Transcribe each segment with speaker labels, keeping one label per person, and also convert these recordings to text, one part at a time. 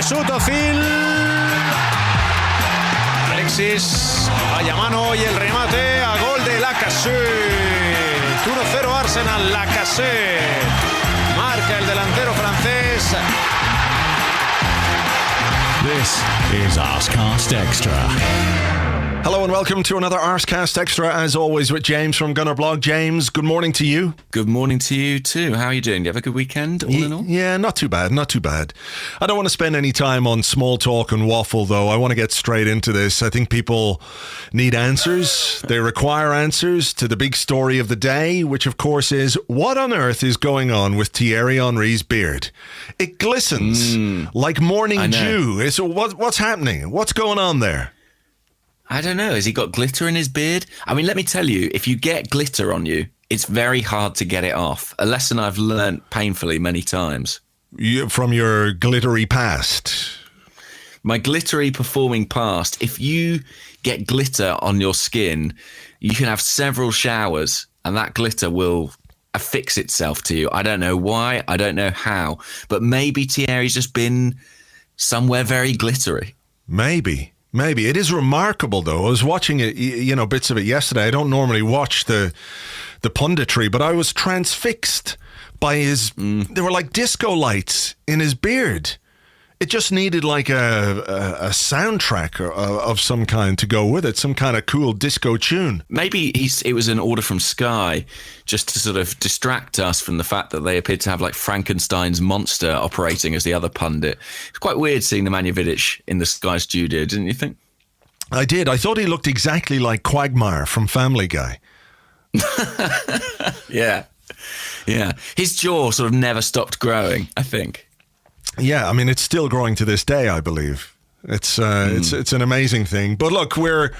Speaker 1: Mesut Özil. Alexis, vaya mano y el remate a gol de Lacazette. 1-0 Arsenal, Lacazette. Marca el delantero francés.
Speaker 2: This is Arsecast Extra.
Speaker 3: Hello and welcome to another Arsecast Extra, as always, with James from Gunnerblog. James, good morning to you.
Speaker 4: Good morning to you too. How are you doing? Do you have a good weekend, all in all?
Speaker 3: Yeah, not too bad, not too bad. I don't want to spend any time on small talk and waffle, though. I want to get straight into this. I think people need answers. They require answers to the big story of the day, which, of course, is what on earth is going on with Thierry Henry's beard? It glistens like morning dew. So what's happening? What's going on there?
Speaker 4: I don't know. Has he got glitter in his beard? I mean, let me tell you, if you get glitter on you, it's very hard to get it off. A lesson I've learnt painfully many times.
Speaker 3: From your glittery past?
Speaker 4: My glittery performing past. If you get glitter on your skin, you can have several showers and that glitter will affix itself to you. I don't know why. I don't know how. But maybe Thierry's just been somewhere very glittery.
Speaker 3: Maybe. It is remarkable, though. I was watching it, bits of it yesterday. I don't normally watch the punditry, but I was transfixed by his... There were like disco lights in his beard. It just needed like a soundtrack of some kind to go with it, some kind of cool disco tune.
Speaker 4: Maybe it was an order from Sky just to sort of distract us from the fact that they appeared to have like Frankenstein's monster operating as the other pundit. It's quite weird seeing the Nemanja in the Sky studio, didn't you think?
Speaker 3: I did. I thought he looked exactly like Quagmire from Family Guy.
Speaker 4: Yeah. His jaw sort of never stopped growing, I think.
Speaker 3: Yeah, I mean, it's still growing to this day, I believe. It's an amazing thing. But look, we're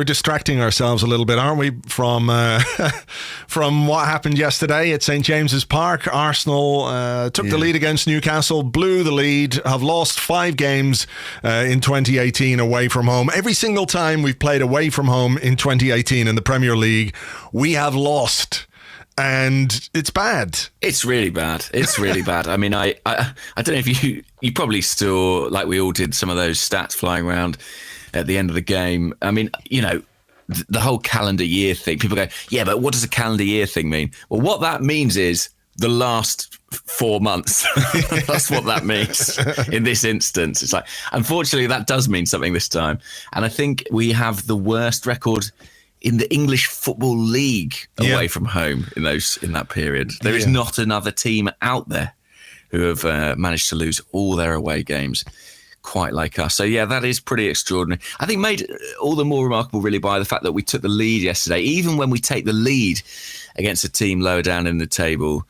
Speaker 3: distracting ourselves a little bit, aren't we, from what happened yesterday at St James's Park. Arsenal took the lead against Newcastle, blew the lead, have lost 5 games in 2018 away from home. Every single time we've played away from home in 2018 in the Premier League, we have lost. And it's bad.
Speaker 4: It's really bad. I mean, I don't know if you probably saw, like we all did, some of those stats flying around at the end of the game. I mean, the whole calendar year thing. People go, yeah, but what does a calendar year thing mean? Well, what that means is the last 4 months. That's what that means in this instance. It's like, unfortunately, that does mean something this time. And I think we have the worst record in the English Football League away from home in that period. There is not another team out there who have managed to lose all their away games quite like us. So, yeah, that is pretty extraordinary. I think made all the more remarkable really by the fact that we took the lead yesterday. Even when we take the lead against a team lower down in the table,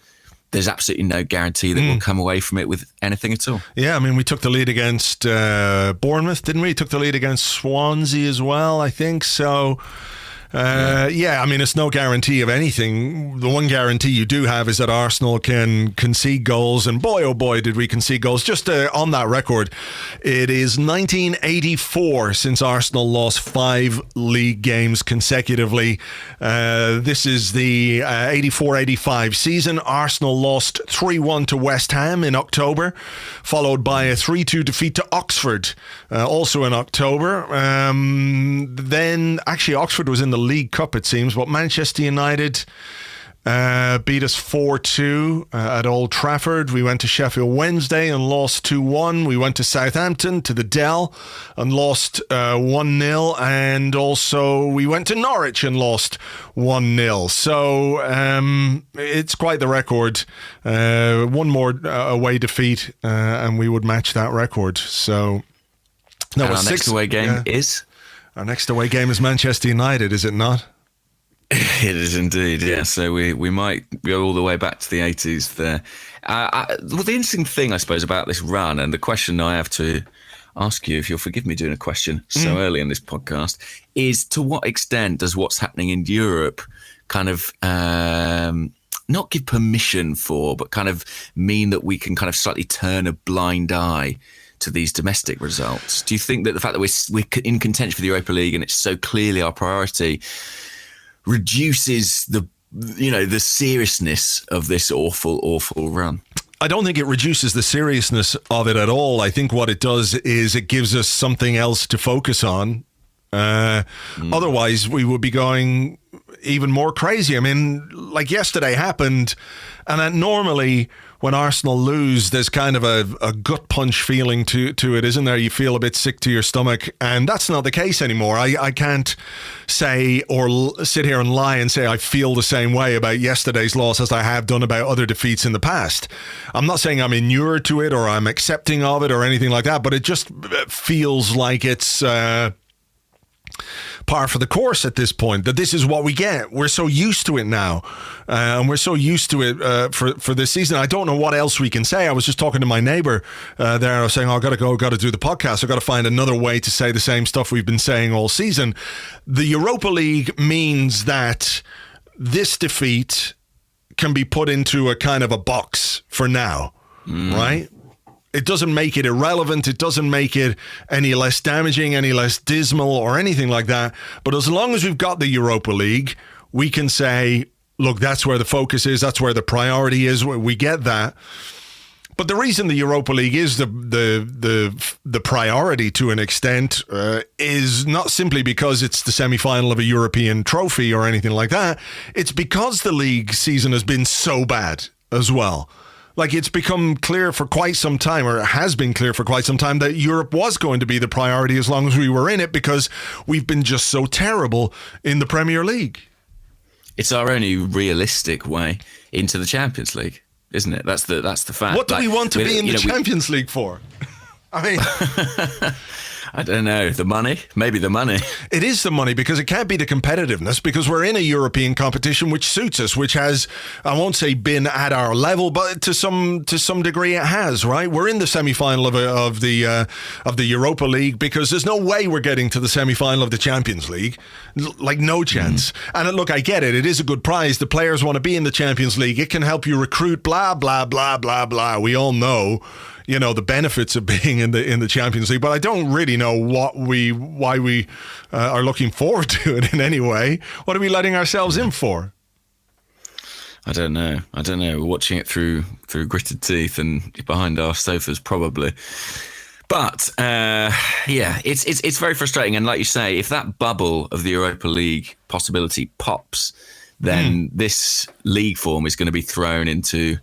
Speaker 4: there's absolutely no guarantee that we'll come away from it with anything at all. Yeah,
Speaker 3: I mean, we took the lead against Bournemouth, didn't we? Took the lead against Swansea as well, I think. So... I mean, it's no guarantee of anything. The one guarantee you do have is that Arsenal can concede goals, and boy, oh boy, did we concede goals. Just on that record, it is 1984 since Arsenal lost 5 league games consecutively. This is the 84-85 season. Arsenal lost 3-1 to West Ham in October, followed by a 3-2 defeat to Oxford, also in October. Then, actually, Oxford was in the League Cup, it seems, but Manchester United beat us 4-2 at Old Trafford. We went to Sheffield Wednesday and lost 2-1. We went to Southampton, to the Dell, and lost 1-0. And also we went to Norwich and lost 1-0. So it's quite the record. One more away defeat and we would match that record. So
Speaker 4: our next away game is?
Speaker 3: Our next away game is Manchester United, is it not?
Speaker 4: It is indeed, yeah. So we might go all the way back to the 80s there. Well, the interesting thing, I suppose, about this run, and the question I have to ask you, if you'll forgive me doing a question so early in this podcast, is to what extent does what's happening in Europe kind of not give permission for, but kind of mean that we can kind of slightly turn a blind eye to these domestic results? Do you think that the fact that we're in contention for the Europa League and it's so clearly our priority reduces the seriousness of this awful run?
Speaker 3: I don't think it reduces the seriousness of it at all. I think what it does is it gives us something else to focus on. Otherwise, we would be going even more crazy. I mean, like yesterday happened, and that normally when Arsenal lose, there's kind of a gut punch feeling to it, isn't there? You feel a bit sick to your stomach, and that's not the case anymore. I can't say or sit here and lie and say I feel the same way about yesterday's loss as I have done about other defeats in the past. I'm not saying I'm inured to it or I'm accepting of it or anything like that, but it just feels like it's par for the course at this point, that this is what we get. We're so used to it now, and we're so used to it for this season. I don't know what else we can say. I was just talking to my neighbour there. I was saying, I've got to do the podcast. I've got to find another way to say the same stuff we've been saying all season. The Europa League means that this defeat can be put into a kind of a box for now, right? It doesn't make it irrelevant. It doesn't make it any less damaging, any less dismal or anything like that. But as long as we've got the Europa League, we can say, look, that's where the focus is. That's where the priority is. We get that. But the reason the Europa League is the priority to an extent is not simply because it's the semi-final of a European trophy or anything like that. It's because the league season has been so bad as well. Like, it's become clear for quite some time, or it has been clear for quite some time, that Europe was going to be the priority as long as we were in it, because we've been just so terrible in the Premier League.
Speaker 4: It's our only realistic way into the Champions League, isn't it? That's the fact.
Speaker 3: What do we want to be in the Champions League for? I mean...
Speaker 4: I don't know. The money? Maybe the money.
Speaker 3: It is the money, because it can't be the competitiveness, because we're in a European competition which suits us, which has, I won't say been at our level, but to some degree it has, right? We're in the semi-final of the Europa League, because there's no way we're getting to the semi-final of the Champions League. Like, no chance. And look, I get it. It is a good prize. The players want to be in the Champions League. It can help you recruit, blah, blah, blah, blah, blah. We all know, you know, the benefits of being in the Champions League, but I don't really know why we are looking forward to it in any way. What are we letting ourselves in for?
Speaker 4: I don't know. We're watching it through gritted teeth and behind our sofas, probably. But it's very frustrating. And like you say, if that bubble of the Europa League possibility pops, then this league form is going to be thrown into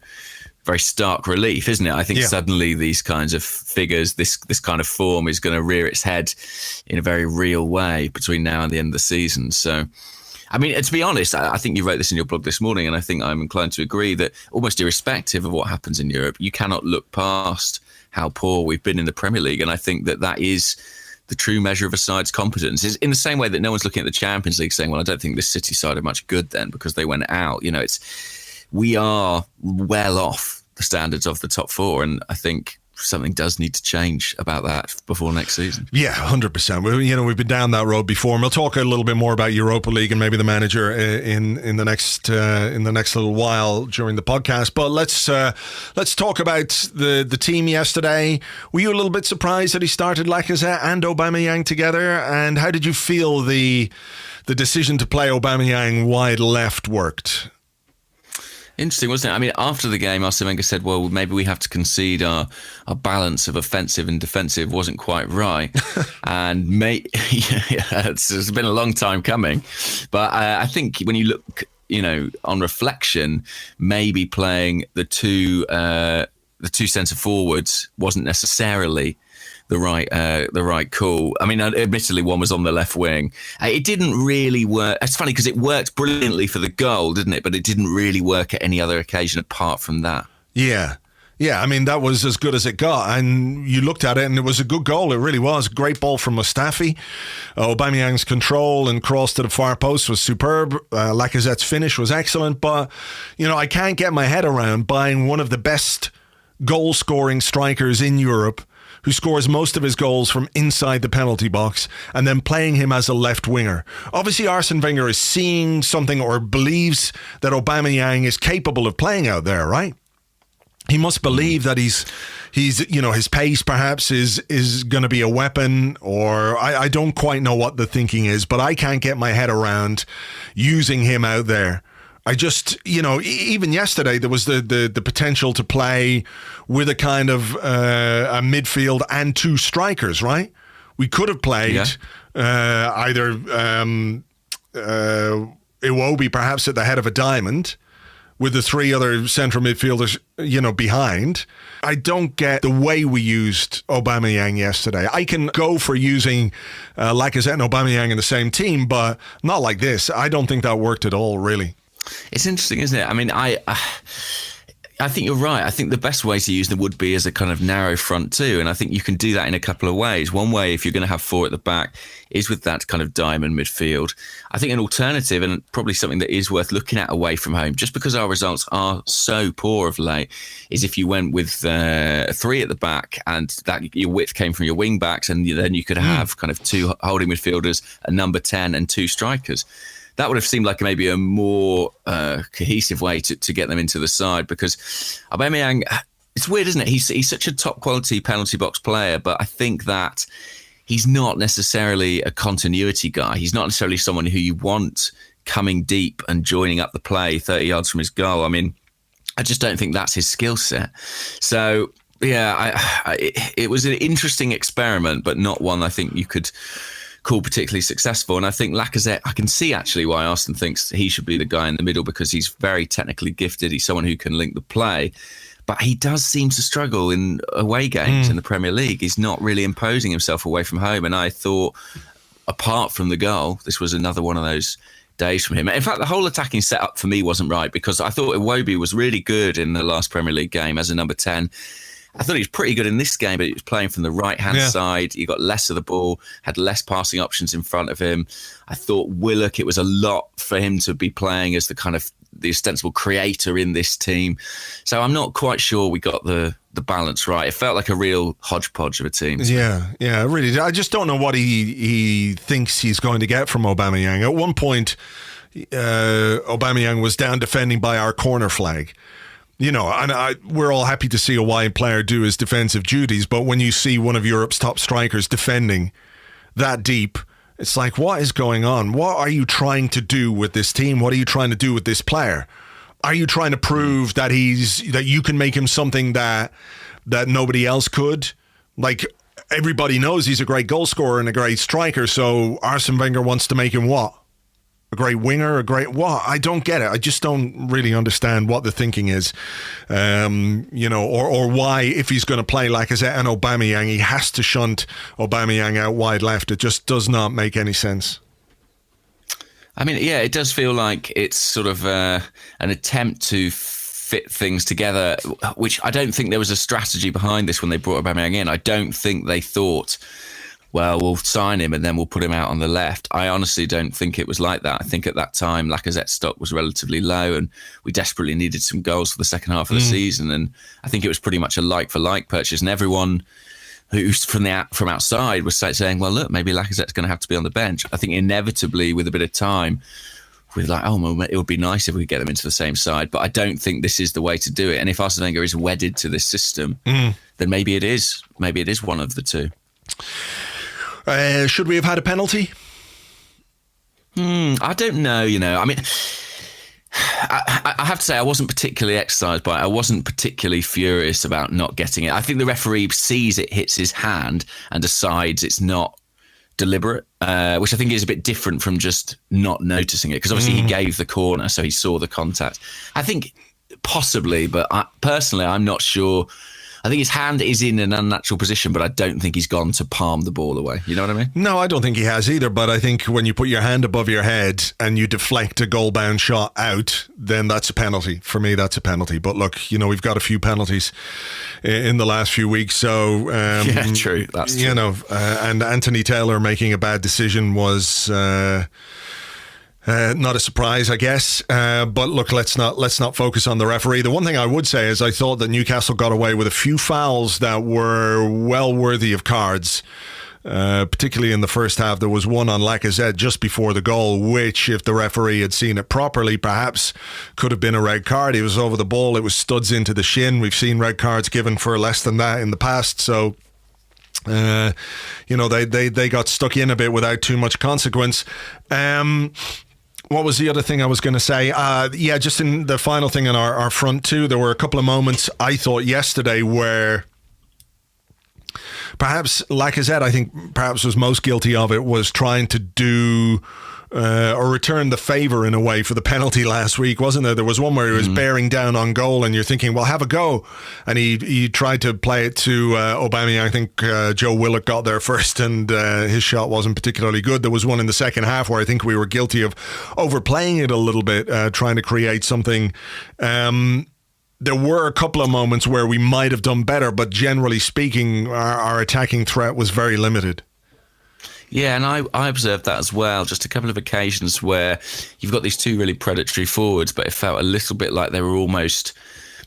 Speaker 4: very stark relief, isn't it? I think suddenly these kinds of figures, this kind of form is going to rear its head in a very real way between now and the end of the season. So, I mean, to be honest, I think you wrote this in your blog this morning, and I think I'm inclined to agree that almost irrespective of what happens in Europe, you cannot look past how poor we've been in the Premier League. And I think that is the true measure of a side's competence. Is in the same way that no one's looking at the Champions League saying, well, I don't think this City side are much good then because they went out. You know, we are well off the standards of the top four, and I think something does need to change about that before next season. Yeah,
Speaker 3: 100%. We've been down that road before, and we'll talk a little bit more about Europa League and maybe the manager in the next little while during the podcast. But let's talk about the team yesterday. Were you a little bit surprised that he started Lacazette and Aubameyang together? And how did you feel the decision to play Aubameyang wide left worked?
Speaker 4: Interesting, wasn't it? I mean, after the game, Arsene Wenger said, well, maybe we have to concede our balance of offensive and defensive wasn't quite right. And it's been a long time coming. But I think when you look, on reflection, maybe playing the two centre forwards wasn't necessarily the right call. I mean, admittedly, one was on the left wing. It didn't really work. It's funny because it worked brilliantly for the goal, didn't it? But it didn't really work at any other occasion apart from that.
Speaker 3: Yeah. I mean, that was as good as it got. And you looked at it and it was a good goal. It really was. Great ball from Mustafi. Aubameyang's control and cross to the far post was superb. Lacazette's finish was excellent. But, I can't get my head around buying one of the best goal-scoring strikers in Europe, who scores most of his goals from inside the penalty box, and then playing him as a left winger. Obviously, Arsene Wenger is seeing something or believes that Aubameyang is capable of playing out there, right? He must believe that he's his pace perhaps is going to be a weapon, or I don't quite know what the thinking is, but I can't get my head around using him out there I just, even yesterday there was the potential to play with a kind of a midfield and two strikers, right? We could have played either Iwobi perhaps at the head of a diamond with the three other central midfielders, behind. I don't get the way we used Aubameyang yesterday. I can go for using Lacazette and Aubameyang in the same team, but not like this. I don't think that worked at all, really.
Speaker 4: It's interesting, isn't it? I mean, I think you're right. I think the best way to use them would be as a kind of narrow front two. And I think you can do that in a couple of ways. One way, if you're going to have four at the back, is with that kind of diamond midfield. I think an alternative, and probably something that is worth looking at away from home, just because our results are so poor of late, is if you went with three at the back and that your width came from your wing backs, and then you could have kind of two holding midfielders, a number 10 and two strikers. That would have seemed like maybe a more cohesive way to get them into the side, because Aubameyang, it's weird, isn't it? He's such a top quality penalty box player, but I think that he's not necessarily a continuity guy. He's not necessarily someone who you want coming deep and joining up the play 30 yards from his goal. I mean, I just don't think that's his skill set. So, yeah, it was an interesting experiment, but not one I think you could call particularly successful. And I think Lacazette, I can see actually why Arsene thinks he should be the guy in the middle, because he's very technically gifted. He's someone who can link the play, but he does seem to struggle in away games in the Premier League. He's not really imposing himself away from home. And I thought, apart from the goal, this was another one of those days from him. In fact, the whole attacking setup for me wasn't right, because I thought Iwobi was really good in the last Premier League game as a number 10. I thought he was pretty good in this game, but he was playing from the right-hand side. He got less of the ball, had less passing options in front of him. I thought Willock, it was a lot for him to be playing as the kind of the ostensible creator in this team. So I'm not quite sure we got the balance right. It felt like a real hodgepodge of a team.
Speaker 3: Yeah, really. I just don't know what he thinks he's going to get from Aubameyang. At one point, Aubameyang was down defending by our corner flag. We're all happy to see a wide player do his defensive duties, but when you see one of Europe's top strikers defending that deep, it's like, what is going on? What are you trying to do with this team? What are you trying to do with this player? Are you trying to prove that that you can make him something that nobody else could? Like, everybody knows he's a great goal scorer and a great striker, so Arsene Wenger wants to make him what? A great winger, what? I don't get it. I just don't really understand what the thinking is, or why, if he's going to play Lacazette and Aubameyang, he has to shunt Aubameyang out wide left. It just does not make any sense.
Speaker 4: I mean, yeah, it does feel like it's sort of an attempt to fit things together, which I don't think there was a strategy behind this when they brought Aubameyang in. I don't think they thought, well, we'll sign him and then we'll put him out on the left. I honestly don't think it was like that. I think at that time, Lacazette's stock was relatively low and we desperately needed some goals for the second half of the season. And I think it was pretty much a like-for-like purchase. And everyone who's from outside was saying, well, look, maybe Lacazette's going to have to be on the bench. I think inevitably, with a bit of time, we're like, oh, well, it would be nice if we get them into the same side. But I don't think this is the way to do it. And if Arsene Wenger is wedded to this system, then maybe it is. Maybe it is one of the two.
Speaker 3: Should we have had a penalty?
Speaker 4: I don't know, I mean, I have to say I wasn't particularly exercised by it. I wasn't particularly furious about not getting it. I think the referee sees it hits his hand and decides it's not deliberate, which I think is a bit different from just not noticing it, because obviously he gave the corner, so he saw the contact. I think possibly, but personally I'm not sure. I think his hand is in an unnatural position, but I don't think he's gone to palm the ball away. You know what I mean?
Speaker 3: No, I don't think he has either. But I think when you put your hand above your head and you deflect a goal-bound shot out, then that's a penalty. For me, that's a penalty. But look, we've got a few penalties in the last few weeks. So,
Speaker 4: yeah, true. That's true.
Speaker 3: And Anthony Taylor making a bad decision was not a surprise, I guess. But look, let's not focus on the referee. The one thing I would say is I thought that Newcastle got away with a few fouls that were well worthy of cards. Particularly in the first half, there was one on Lacazette just before the goal, which, if the referee had seen it properly, perhaps could have been a red card. He was over the ball. It was studs into the shin. We've seen red cards given for less than that in the past. So, they got stuck in a bit without too much consequence. What was the other thing I was going to say? Just in the final thing on our front two, there were a couple of moments I thought yesterday where perhaps Lacazette, I think perhaps was most guilty of it, was trying to do or return the favour in a way for the penalty last week, wasn't there? There was one where he was bearing down on goal and you're thinking, well, have a go. And he tried to play it to Aubameyang. I think Joe Willock got there first and his shot wasn't particularly good. There was one in the second half where I think we were guilty of overplaying it a little bit, trying to create something. There were a couple of moments where we might have done better, but generally speaking, our attacking threat was very limited.
Speaker 4: Yeah, and I observed that as well. Just a couple of occasions where you've got these two really predatory forwards, but it felt a little bit like they were almost,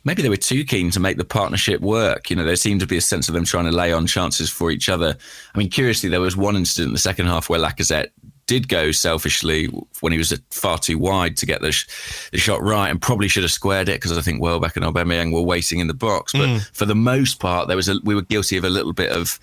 Speaker 4: maybe they were too keen to make the partnership work. You know, there seemed to be a sense of them trying to lay on chances for each other. I mean, curiously, there was one incident in the second half where Lacazette did go selfishly when he was far too wide to get the shot right, and probably should have squared it because I think Welbeck and Aubameyang were waiting in the box. But for the most part, we were guilty of a little bit of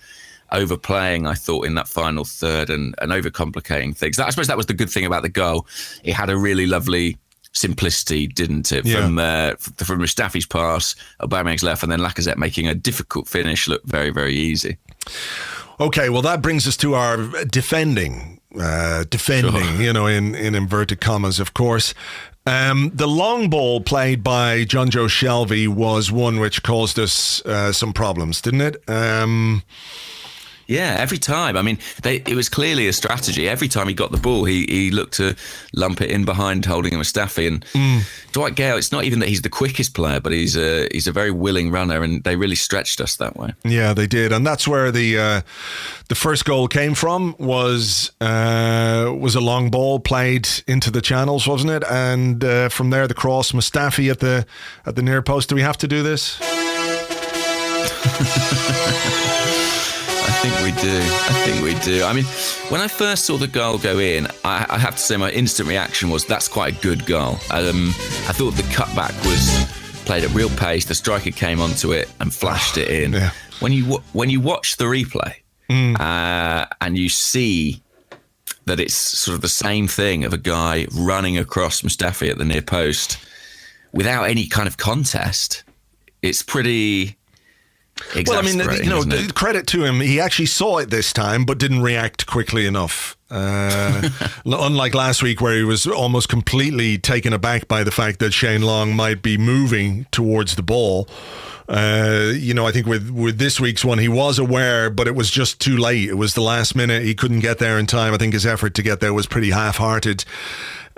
Speaker 4: overplaying, I thought, in that final third and overcomplicating things. I suppose that was the good thing about the goal. It had a really lovely simplicity, didn't it?
Speaker 3: Yeah.
Speaker 4: From Mustafi's pass, Aubameyang's left, and then Lacazette making a difficult finish look very, very easy.
Speaker 3: Okay, well, that brings us to our defending, sure. You know, in inverted commas, of course. The long ball played by John Joe Shelvey was one which caused us some problems, didn't it?
Speaker 4: Yeah, every time. I mean, it was clearly a strategy. Every time he got the ball, he looked to lump it in behind holding a Mustafi. And Dwight Gale, it's not even that he's the quickest player, but he's a very willing runner, and they really stretched us that way. Yeah,
Speaker 3: they did. And that's where the first goal came from, was a long ball played into the channels, wasn't it? And from there, the cross, Mustafi at the near post. Do we have to do this?
Speaker 4: I think we do. I mean, when I first saw the goal go in, I have to say my instant reaction was, that's quite a good goal. I thought the cutback was played at real pace. The striker came onto it and flashed it in. Yeah. When you watch the replay and you see that it's sort of the same thing of a guy running across Mustafi at the near post without any kind of contest, it's pretty...
Speaker 3: Well, I mean, you know, credit to him. He actually saw it this time, but didn't react quickly enough. Unlike last week, where he was almost completely taken aback by the fact that Shane Long might be moving towards the ball. You know, I think with this week's one, he was aware, but it was just too late. It was the last minute. He couldn't get there in time. I think his effort to get there was pretty half-hearted.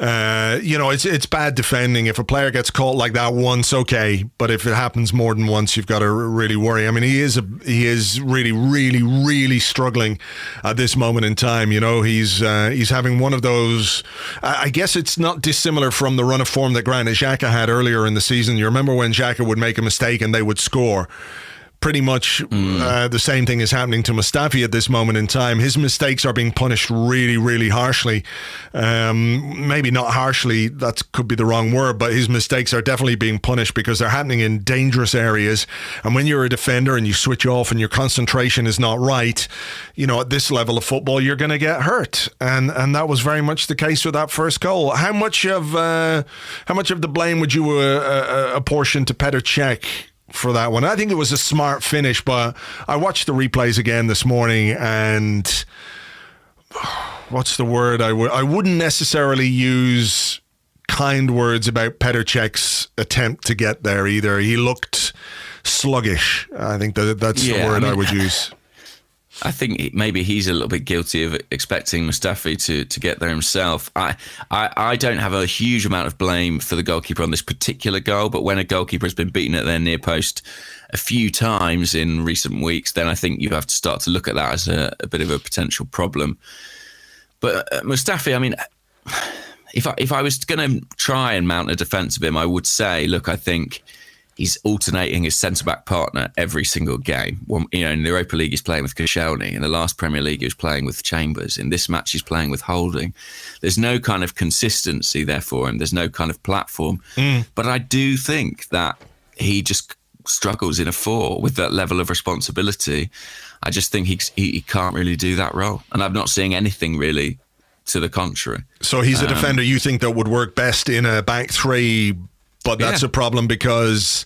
Speaker 3: You know, it's bad defending. If a player gets caught like that once, okay, but if it happens more than once, you've got to really worry. I mean, he is really, really, really struggling at this moment in time. You know, he's having one of those. I guess it's not dissimilar from the run of form that Granit Xhaka had earlier in the season. You remember when Xhaka would make a mistake and they would score. Pretty much the same thing is happening to Mustafi at this moment in time. His mistakes are being punished really, really harshly. Maybe not harshly, that could be the wrong word, but his mistakes are definitely being punished because they're happening in dangerous areas. And when you're a defender and you switch off and your concentration is not right, you know, at this level of football, you're going to get hurt. And that was very much the case with that first goal. How much of the blame would you apportion to Petr Cech for that one? I think it was a smart finish, but I watched the replays again this morning, and what's the word? I wouldn't necessarily use kind words about Petr Cech's attempt to get there either. He looked sluggish. I think that's the word I would use.
Speaker 4: I think maybe he's a little bit guilty of expecting Mustafi to get there himself. I don't have a huge amount of blame for the goalkeeper on this particular goal, but when a goalkeeper has been beaten at their near post a few times in recent weeks, then I think you have to start to look at that as a bit of a potential problem. But Mustafi, I mean, if I was going to try and mount a defence of him, I would say, look, I think he's alternating his centre-back partner every single game. Well, you know, in the Europa League, he's playing with Koscielny. In the last Premier League, he was playing with Chambers. In this match, he's playing with Holding. There's no kind of consistency there for him. There's no kind of platform. But I do think that he just struggles in a four with that level of responsibility. I just think he can't really do that role. And I'm not seeing anything really to the contrary.
Speaker 3: So he's a defender you think that would work best in a back three, but that's a problem because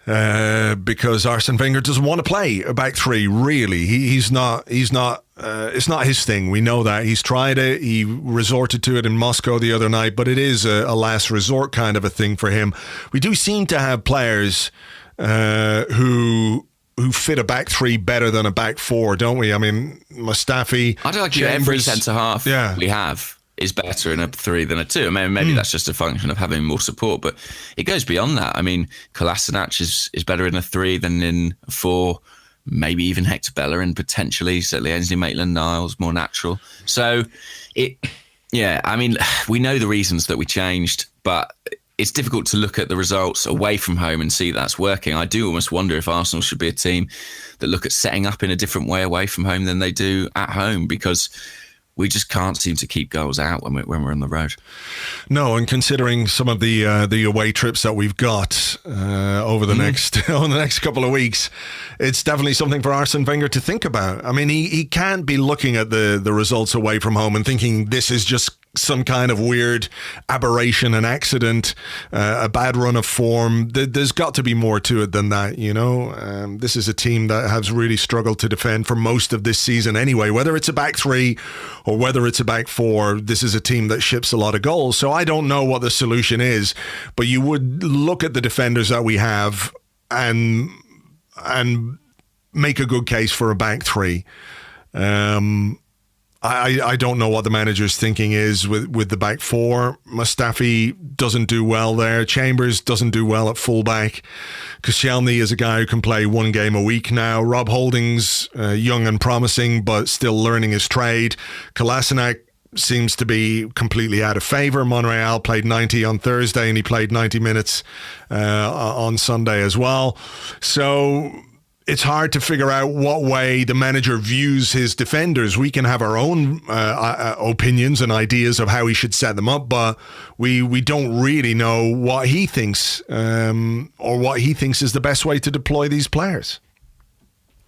Speaker 3: Arsene Wenger doesn't want to play a back three. Really, he's not. It's not his thing. We know that. He's tried it. He resorted to it in Moscow the other night, but it is a last resort kind of a thing for him. We do seem to have players who fit a back three better than a back four, don't we? I mean, Mustafi,
Speaker 4: I don't like every centre half we have is better in a three than a two. I mean, maybe that's just a function of having more support, but it goes beyond that. I mean, Kolasinac is better in a three than in a four. Maybe even Hector Bellerin, potentially, certainly Ainsley Maitland-Niles, more natural. So, I mean, we know the reasons that we changed, but it's difficult to look at the results away from home and see that's working. I do almost wonder if Arsenal should be a team that look at setting up in a different way away from home than they do at home, because we just can't seem to keep goals out when we're on the road.
Speaker 3: No, and considering some of the away trips that we've got over the next couple of weeks, it's definitely something for Arsene Wenger to think about. I mean, he can't be looking at the results away from home and thinking this is just some kind of weird aberration, an accident, a bad run of form. There's got to be more to it than that, you know. This is a team that has really struggled to defend for most of this season anyway. Whether it's a back three or whether it's a back four, this is a team that ships a lot of goals. So I don't know what the solution is, but you would look at the defenders that we have and make a good case for a back three. I don't know what the manager's thinking is with the back four. Mustafi doesn't do well there. Chambers doesn't do well at fullback. Koscielny is a guy who can play one game a week now. Rob Holding's young and promising, but still learning his trade. Kolasinac seems to be completely out of favour. Monreal played 90 on Thursday and he played 90 minutes on Sunday as well. So it's hard to figure out what way the manager views his defenders. We can have our own opinions and ideas of how he should set them up, but we don't really know what he thinks or what he thinks is the best way to deploy these players.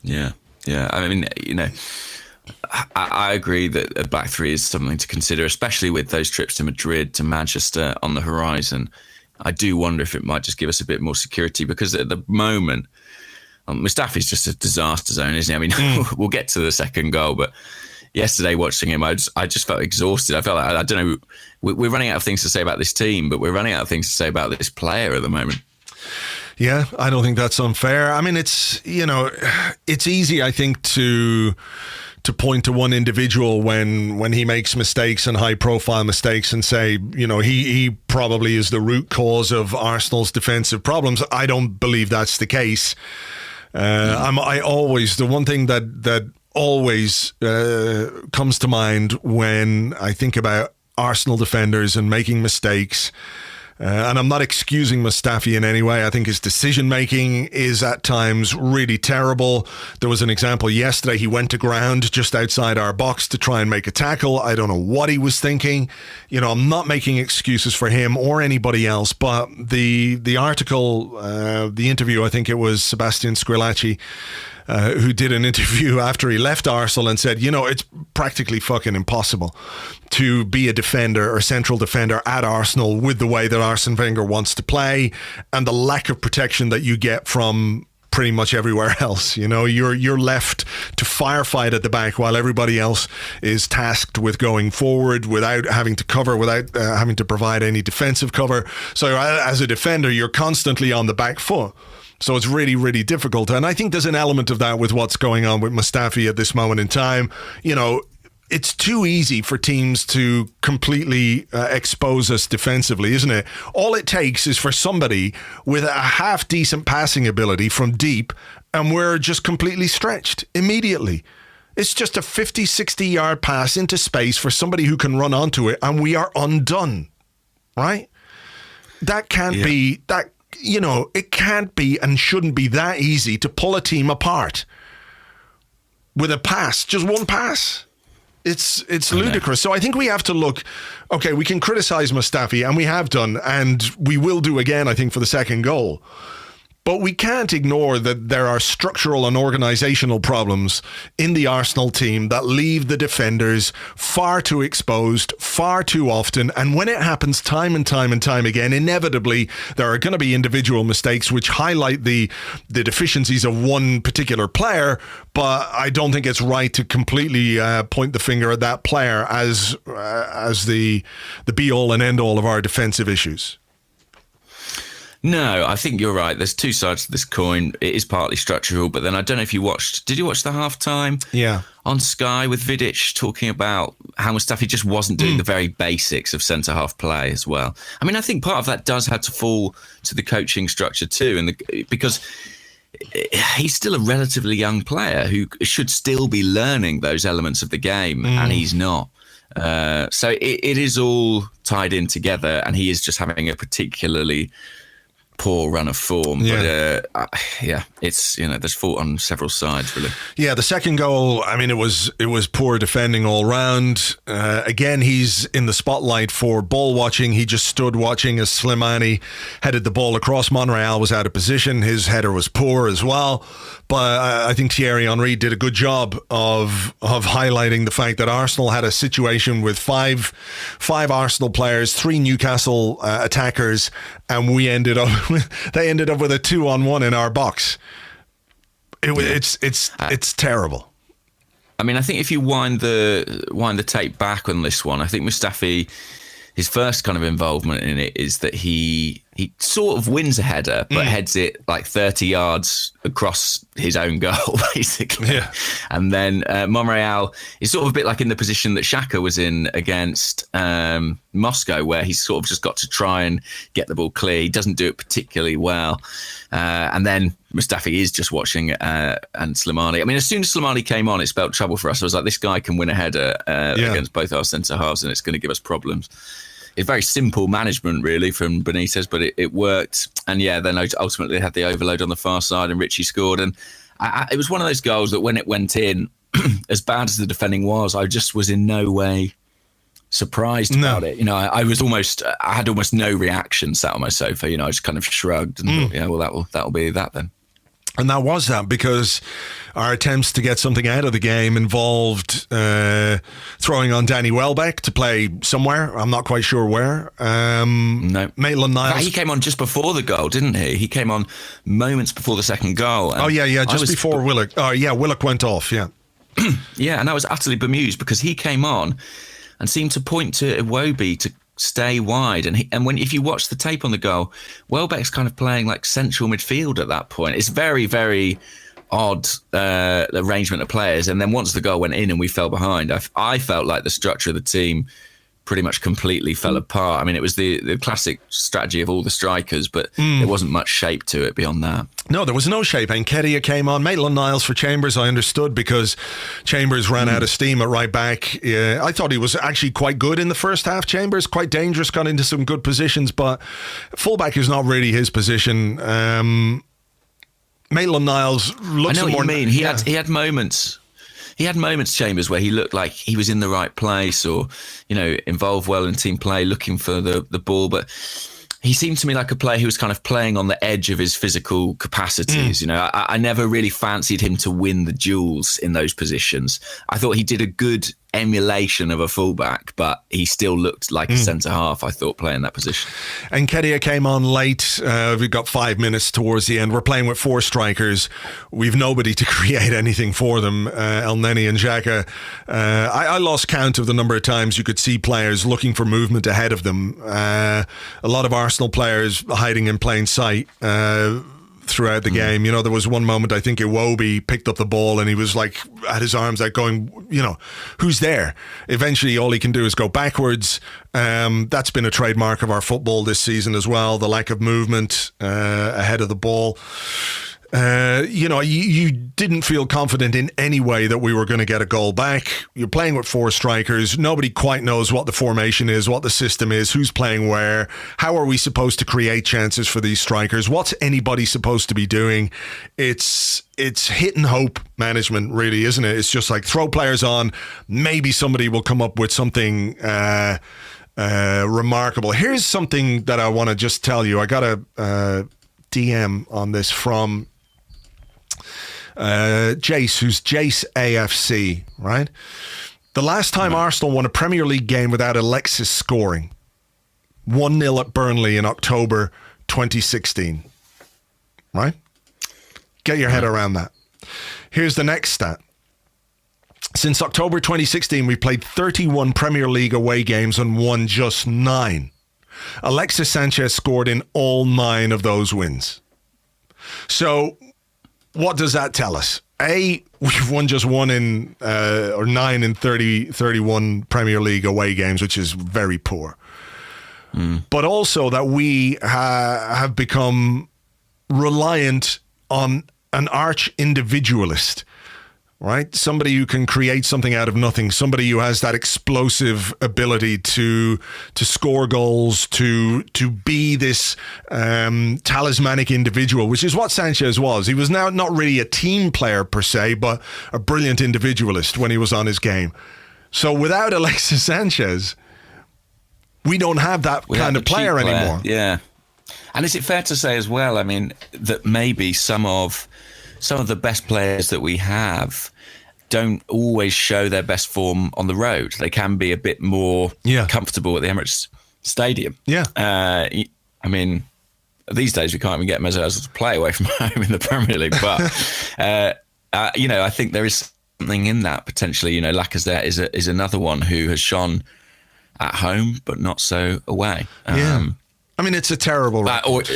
Speaker 4: Yeah. I mean, you know, I agree that a back three is something to consider, especially with those trips to Madrid, to Manchester on the horizon. I do wonder if it might just give us a bit more security, because at the moment, Mustafi's just a disaster zone, isn't he? I mean, we'll get to the second goal, but yesterday watching him, I just felt exhausted. I felt like, I don't know, we're running out of things to say about this team, but we're running out of things to say about this player at the moment.
Speaker 3: Yeah, I don't think that's unfair. I mean, it's easy, I think, to point to one individual when he makes mistakes and high-profile mistakes and say, you know, he probably is the root cause of Arsenal's defensive problems. I don't believe that's the case. The one thing that always comes to mind when I think about Arsenal defenders and making mistakes, and I'm not excusing Mustafi in any way. I think his decision-making is at times really terrible. There was an example yesterday. He went to ground just outside our box to try and make a tackle. I don't know what he was thinking. You know, I'm not making excuses for him or anybody else, but the article, the interview, I think it was Sebastian Squillaci, who did an interview after he left Arsenal and said, you know, it's practically fucking impossible to be a defender or central defender at Arsenal with the way that Arsene Wenger wants to play and the lack of protection that you get from pretty much everywhere else. You know, you're left to firefight at the back while everybody else is tasked with going forward without having to cover, without having to provide any defensive cover. So as a defender, you're constantly on the back foot. So it's really, really difficult. And I think there's an element of that with what's going on with Mustafi at this moment in time. You know, it's too easy for teams to completely expose us defensively, isn't it? All it takes is for somebody with a half-decent passing ability from deep, and we're just completely stretched immediately. It's just a 50, 60-yard pass into space for somebody who can run onto it, and we are undone, right? That can't be... that. You know, it can't be and shouldn't be that easy to pull a team apart with a pass, just one pass. It's ludicrous. So I think we have to look, okay, we can criticize Mustafi, and we have done, and we will do again, I think, for the second goal. But we can't ignore that there are structural and organisational problems in the Arsenal team that leave the defenders far too exposed, far too often. And when it happens time and time and time again, inevitably there are going to be individual mistakes which highlight the deficiencies of one particular player. But I don't think it's right to completely point the finger at that player as the be-all and end-all of our defensive issues.
Speaker 4: No, I think you're right. There's two sides to this coin. It is partly structural, but then I don't know if you watched... Did you watch the halftime?
Speaker 3: Yeah.
Speaker 4: On Sky with Vidic talking about how Mustafi just wasn't doing the very basics of centre-half play as well. I mean, I think part of that does have to fall to the coaching structure too, because he's still a relatively young player who should still be learning those elements of the game, and he's not. So it is all tied in together, and he is just having a particularly poor run of form.
Speaker 3: Yeah.
Speaker 4: But it's, there's fault on several sides, really.
Speaker 3: Yeah, the second goal, I mean, it was poor defending all round. Again, he's in the spotlight for ball watching. He just stood watching as Slimani headed the ball across. Monreal was out of position. His header was poor as well. But I think Thierry Henry did a good job of highlighting the fact that Arsenal had a situation with five Arsenal players, 3 Newcastle attackers, and they ended up with a 2-on-1 in our box. It's terrible.
Speaker 4: I mean, I think if you wind the tape back on this one, I think Mustafi, his first kind of involvement in it is that he sort of wins a header, but heads it like 30 yards across his own goal, basically. Yeah. And then Monreal is sort of a bit like in the position that Xhaka was in against Moscow, where he's sort of just got to try and get the ball clear. He doesn't do it particularly well. And then Mustafi is just watching and Slimani. I mean, as soon as Slimani came on, it spelled trouble for us. I was like, this guy can win a header against both our centre-halves, and it's going to give us problems. It's very simple management, really, from Benitez, but it worked. And then ultimately they had the overload on the far side and Richie scored. And it was one of those goals that when it went in, as bad as the defending was, I just was in no way surprised about it. I had almost no reaction sat on my sofa. I just kind of shrugged and thought, that'll be that then.
Speaker 3: And that was that, because our attempts to get something out of the game involved throwing on Danny Welbeck to play somewhere. I'm not quite sure where.
Speaker 4: No.
Speaker 3: Maitland-Niles.
Speaker 4: He came on just before the goal, didn't he? He came on moments before the second goal.
Speaker 3: Just before Willock. Oh, yeah, Willock went off, yeah.
Speaker 4: Yeah, and I was utterly bemused because he came on and seemed to point to Iwobi to stay wide, and if you watch the tape on the goal, Welbeck's kind of playing like central midfield at that point. It's very, very odd arrangement of players. And then once the goal went in and we fell behind, I felt like the structure of the team pretty much completely fell apart. I mean, it was the classic strategy of all the strikers, but there wasn't much shape to it beyond that.
Speaker 3: No, there was no shape. And Nketiah came on. Maitland-Niles for Chambers, I understood, because Chambers ran out of steam at right back. I thought he was actually quite good in the first half. Chambers, quite dangerous, got into some good positions, but fullback is not really his position. Maitland-Niles looks...
Speaker 4: I know what you mean. He had moments... He had moments, Chambers, where he looked like he was in the right place or, involved well in team play, looking for the ball. But he seemed to me like a player who was kind of playing on the edge of his physical capacities. I never really fancied him to win the duels in those positions. I thought he did a good emulation of a fullback, but he still looked like a centre-half, I thought, playing that position. And
Speaker 3: Nketiah came on late. We've got 5 minutes towards the end. We're playing with 4 strikers. We've nobody to create anything for them. El Neni and Xhaka. I lost count of the number of times you could see players looking for movement ahead of them. A lot of Arsenal players hiding in plain sight throughout the game. There was one moment, I think Iwobi picked up the ball and he was like at his arms out going, who's there? Eventually all he can do is go backwards. That's been a trademark of our football this season as well, the lack of movement ahead of the ball. You didn't feel confident in any way that we were going to get a goal back. You're playing with 4 strikers. Nobody quite knows what the formation is, what the system is, who's playing where. How are we supposed to create chances for these strikers? What's anybody supposed to be doing? It's hit and hope management, really, isn't it? It's just like throw players on. Maybe somebody will come up with something remarkable. Here's something that I want to just tell you. I got a DM on this from Jace, who's Jace AFC, right? The last time Arsenal won a Premier League game without Alexis scoring, 1-0 at Burnley in October 2016, right? Get your head around that. Here's the next stat. Since October 2016, we've played 31 Premier League away games and won just 9. Alexis Sanchez scored in all 9 of those wins. So what does that tell us? A, we've won just 1 in, or 9 in 31 Premier League away games, which is very poor. But also that we have become reliant on an arch individualist, right? Somebody who can create something out of nothing, somebody who has that explosive ability to score goals, to be this talismanic individual, which is what Sanchez was. He was now not really a team player per se, but a brilliant individualist when he was on his game. So without Alexis Sanchez, we don't have that kind of player anymore.
Speaker 4: Yeah. And is it fair to say as well, I mean, that maybe some of the best players that we have don't always show their best form on the road. They can be a bit more comfortable at the Emirates Stadium.
Speaker 3: Yeah.
Speaker 4: I mean, these days we can't even get Mesut Ozil to play away from home in the Premier League. But, I think there is something in that potentially. You know, Lacazette is another one who has shone at home, but not so away.
Speaker 3: I mean, it's a terrible record.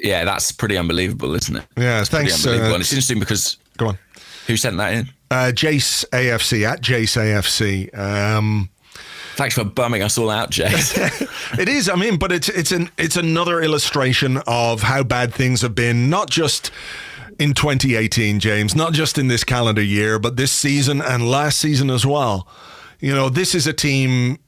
Speaker 4: That's pretty unbelievable, isn't it?
Speaker 3: Yeah, thanks.
Speaker 4: And it's interesting because...
Speaker 3: Go on.
Speaker 4: Who sent that in?
Speaker 3: Jace AFC, at Jace AFC.
Speaker 4: Thanks for bumming us all out, Jace.
Speaker 3: It is, I mean, but it's another illustration of how bad things have been, not just in 2018, James, not just in this calendar year, but this season and last season as well. You know, this is a team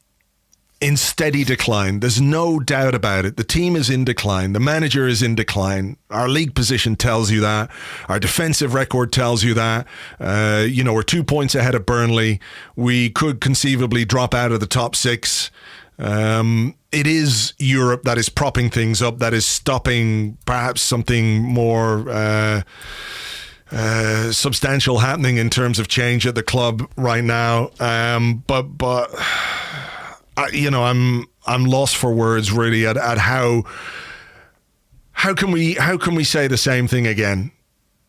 Speaker 3: in steady decline. There's no doubt about it. The team is in decline. The manager is in decline. Our league position tells you that. Our defensive record tells you that. We're 2 points ahead of Burnley. We could conceivably drop out of the top 6. It is Europe that is propping things up, that is stopping perhaps something more substantial happening in terms of change at the club right now. But I'm lost for words really at how can we say the same thing again?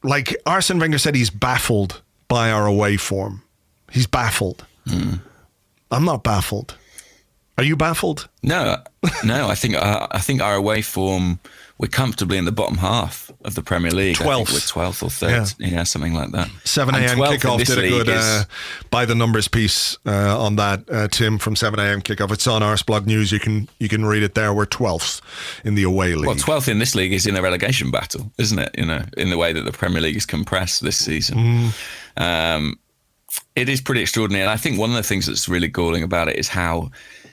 Speaker 3: Like Arsene Wenger said, he's baffled by our away form. He's baffled. I'm not baffled. Are you baffled?
Speaker 4: No. I think our away form, we're comfortably in the bottom half of the Premier League.
Speaker 3: 12th.
Speaker 4: I think we're 12th or 3rd, something like that.
Speaker 3: 7 a.m. kickoff did a good by the numbers piece on that, Tim, from 7 a.m. kickoff. It's on Arseblog News. You can read it there. We're 12th in the away league.
Speaker 4: Well, 12th in this league is in a relegation battle, isn't it? You know, in the way that the Premier League is compressed this season. It is pretty extraordinary. And I think one of the things that's really galling about it is how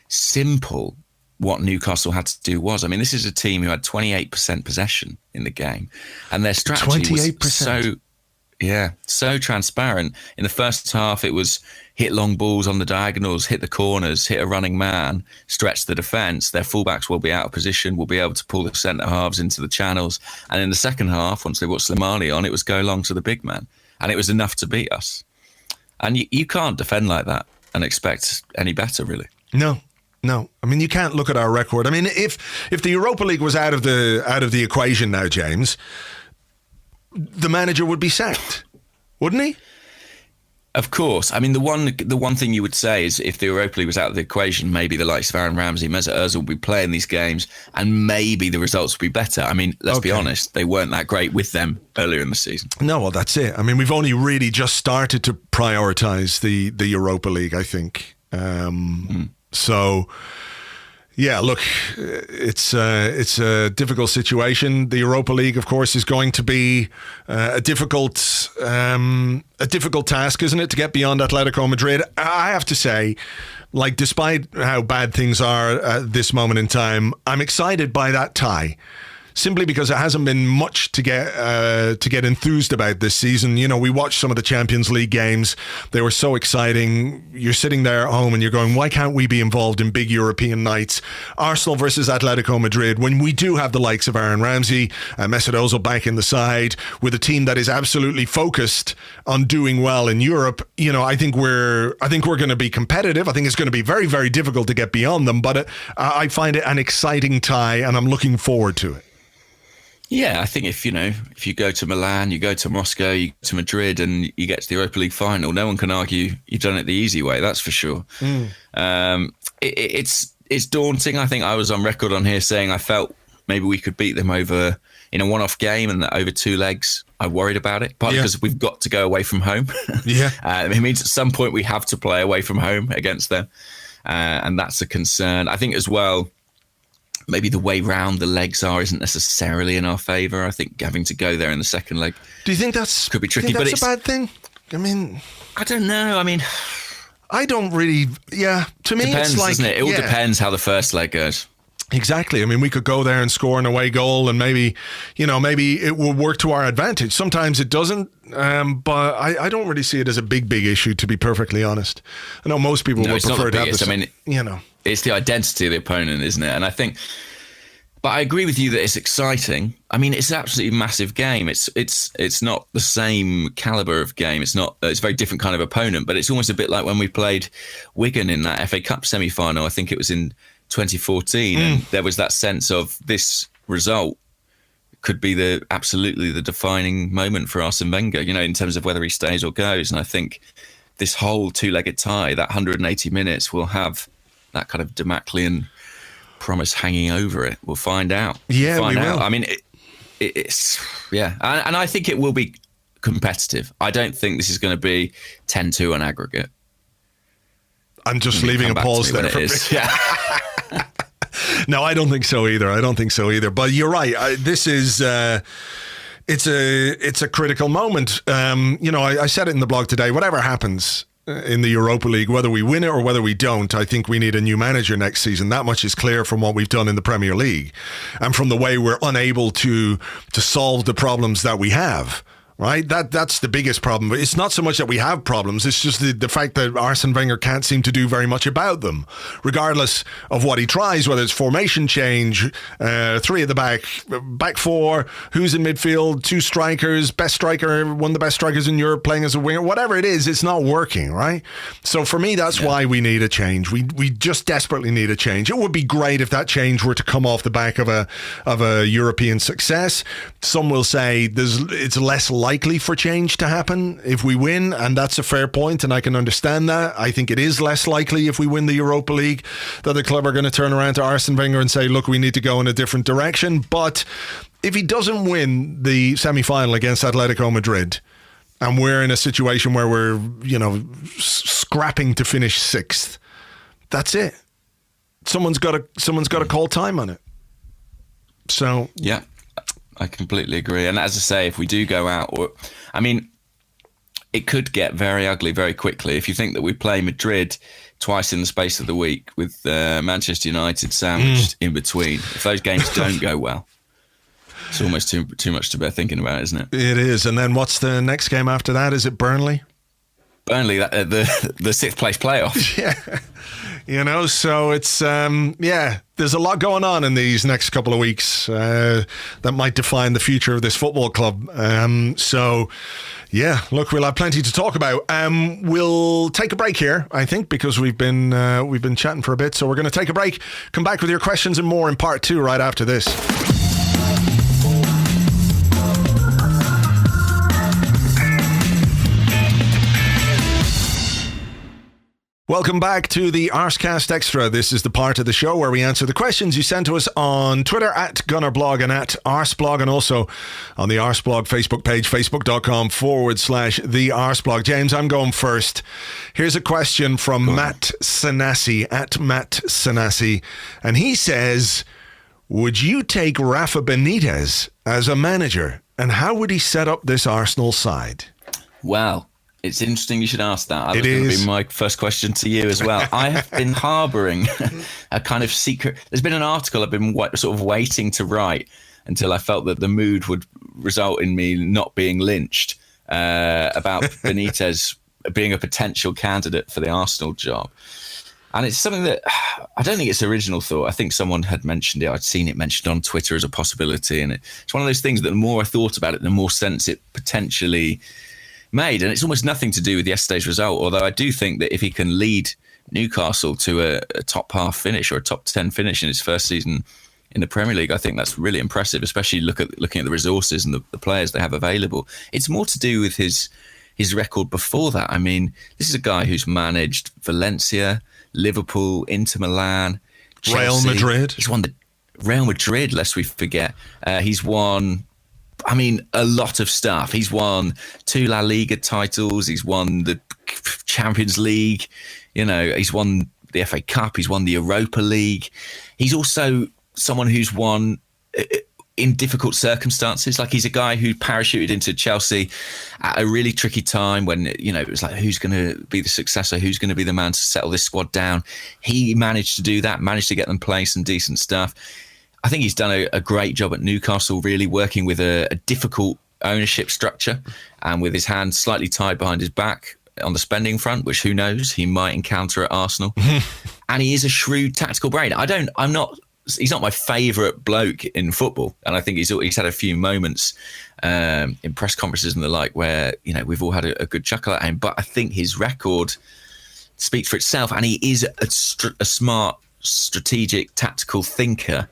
Speaker 4: simple what Newcastle had to do was. I mean, this is a team who had 28% possession in the game, and their strategy 28%. was so transparent. In the first half, it was hit long balls on the diagonals, hit the corners, hit a running man, stretch the defence. Their fullbacks will be out of position, will be able to pull the centre halves into the channels. And in the second half, once they brought Slimani on, it was go long to the big man, and it was enough to beat us. And you can't defend like that and expect any better, really.
Speaker 3: No, I mean, you can't look at our record. I mean, if the Europa League was out of the equation now, James, the manager would be sacked, wouldn't he?
Speaker 4: Of course. I mean, the one thing you would say is if the Europa League was out of the equation, maybe the likes of Aaron Ramsey, Mesut Ozil would be playing these games, and maybe the results would be better. I mean, let's be honest, they weren't that great with them earlier in the season. No,
Speaker 3: well, that's it. I mean, we've only really just started to prioritise the Europa League, I think. So, yeah, look, it's a difficult situation. The Europa League, of course, is going to be a difficult task, isn't it, to get beyond Atletico Madrid? I have to say, like, despite how bad things are at this moment in time, I'm excited by that tie. simply because it hasn't been much to get enthused about this season. You know, we watched some of the Champions League games. They were so exciting. You're sitting there at home and you're going, why can't we be involved in big European nights? Arsenal versus Atletico Madrid, when we do have the likes of Aaron Ramsey, Mesut Ozil back in the side, with a team that is absolutely focused on doing well in Europe. You know, I think we're going to be competitive. I think it's going to be very, very difficult to get beyond them, but I find it an exciting tie, and I'm looking forward to it.
Speaker 4: Yeah, I think if you go to Milan, you go to Moscow, you go to Madrid, and you get to the Europa League final, no one can argue you've done it the easy way. That's for sure. It's daunting. I think I was on record on here saying I felt maybe we could beat them over in a one-off game, and that over 2 legs, I worried about it. Partly because we've got to go away from home. Yeah, it means at some point we have to play away from home against them, and that's a concern. I think as well, maybe the way round the legs isn't necessarily in our favour. I think having to go there in the second leg. Do you think that's could be tricky?
Speaker 3: But it's a bad thing. I mean,
Speaker 4: I don't know. I mean,
Speaker 3: I don't really. Yeah, to me,
Speaker 4: depends,
Speaker 3: it's like
Speaker 4: doesn't it? It all depends how the first leg goes.
Speaker 3: Exactly. I mean, we could go there and score an away goal, and maybe it will work to our advantage. Sometimes it doesn't, but I don't really see it as a big issue, to be perfectly honest. I know most people would prefer to have this. I mean,
Speaker 4: it's the identity of the opponent, isn't it? And I think, but I agree with you that it's exciting. I mean, it's an absolutely massive game. It's not the same caliber of game. It's a very different kind of opponent, but it's almost a bit like when we played Wigan in that FA Cup semi-final. I think it was in 2014, and there was that sense of this result could be absolutely the defining moment for Arsene Wenger, in terms of whether he stays or goes. And I think this whole 2-legged tie, that 180 minutes, will have that kind of Damoclean promise hanging over it. We'll find out.
Speaker 3: Yeah, we will.
Speaker 4: I mean, it's and I think it will be competitive. I don't think this is going to be 10-2 on aggregate. I'm
Speaker 3: just leaving a pause there for me.
Speaker 4: Yeah.
Speaker 3: No, I don't think so either. But you're right. This is it's a critical moment. I said it in the blog today. Whatever happens in the Europa League, whether we win it or whether we don't, I think we need a new manager next season. That much is clear from what we've done in the Premier League, and from the way we're unable to solve the problems that we have. Right, that's the biggest problem. It's not so much that we have problems. It's just the fact that Arsene Wenger can't seem to do very much about them, regardless of what he tries. Whether it's formation change, 3 at the back 4, who's in midfield, 2 strikers, best striker, one of the best strikers in Europe playing as a winger. Whatever it is, it's not working. Right. So for me, that's why we need a change. We just desperately need a change. It would be great if that change were to come off the back of a European success. Some will say it's less likely for change to happen if we win, and that's a fair point, and I can understand that. I think it is less likely if we win the Europa League that the club are going to turn around to Arsene Wenger and say, look, we need to go in a different direction. But if he doesn't win the semi-final against Atletico Madrid, and we're in a situation where we're scrapping to finish 6th, that's it. Someone's got to call time on it. So
Speaker 4: yeah, I completely agree. And as I say, if we do go out, it could get very ugly very quickly. If you think that we play Madrid twice in the space of the week with Manchester United sandwiched in between, if those games don't go well, it's almost too much to bear thinking about, isn't it?
Speaker 3: It is. And then what's the next game after that? Is it Burnley?
Speaker 4: Burnley, the 6th place playoff.
Speaker 3: Yeah. So it's, there's a lot going on in these next couple of weeks that might define the future of this football club. Look, we'll have plenty to talk about. We'll take a break here, I think, because we've been chatting for a bit. So we're going to take a break, come back with your questions and more in part 2 right after this. Welcome back to the Arsecast Extra. This is the part of the show where we answer the questions you sent to us on Twitter at Gunnerblog and at Arseblog, and also on the Arseblog Facebook page, facebook.com/the Arseblog. James, I'm going first. Here's a question from Matt Sanasi at Matt Sanasi, and he says, would you take Rafa Benitez as a manager, and how would he set up this Arsenal side?
Speaker 4: Wow. It's interesting you should ask that. That was going to be my first question to you as well. I have been harbouring a kind of secret. There's been an article I've been sort of waiting to write until I felt that the mood would result in me not being lynched about Benitez being a potential candidate for the Arsenal job. And it's something that I don't think it's original thought. I think someone had mentioned it. I'd seen it mentioned on Twitter as a possibility. And it's one of those things that the more I thought about it, the more sense it potentially made. And it's almost nothing to do with yesterday's result. Although I do think that if he can lead Newcastle to a top half finish or a top 10 finish in his first season in the Premier League, I think that's really impressive, especially looking at the resources and the players they have available. It's more to do with his record before that. I mean, this is a guy who's managed Valencia, Liverpool, Inter Milan, Chelsea.
Speaker 3: Real Madrid.
Speaker 4: He's won the Real Madrid, lest we forget. He's won, I mean, a lot of stuff. He's won 2 La Liga titles. He's won the Champions League. You know, he's won the FA Cup. He's won the Europa League. He's also someone who's won in difficult circumstances. Like, he's a guy who parachuted into Chelsea at a really tricky time when, you know, it was like, who's going to be the successor? Who's going to be the man to settle this squad down? He managed to do that, managed to get them play some decent stuff. I think he's done a great job at Newcastle, really working with a difficult ownership structure and with his hands slightly tied behind his back on the spending front, which who knows, he might encounter at Arsenal. And he is a shrewd tactical brain. He's not my favourite bloke in football, and I think he's had a few moments in press conferences and the like where, you know, we've all had a good chuckle at him. But I think his record speaks for itself, and he is a smart, strategic, tactical thinker,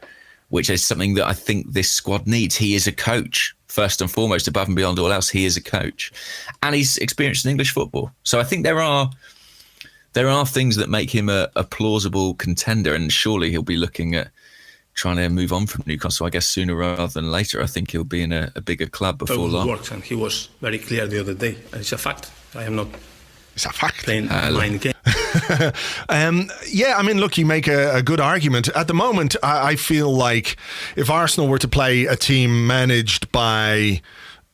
Speaker 4: which is something that I think this squad needs. He is a coach, first and foremost, above and beyond all else. He is a coach, and he's experienced in English football. So I think there are things that make him a plausible contender, and surely he'll be looking at trying to move on from Newcastle, I guess, sooner rather than later. I think he'll be in a bigger club before long.
Speaker 5: Works, and he was very clear the other day. It's a fact. I am not.
Speaker 3: It's a fact.
Speaker 5: Playing mind game.
Speaker 3: Yeah, I mean, look, you make a good argument. At the moment, I feel like if Arsenal were to play a team managed by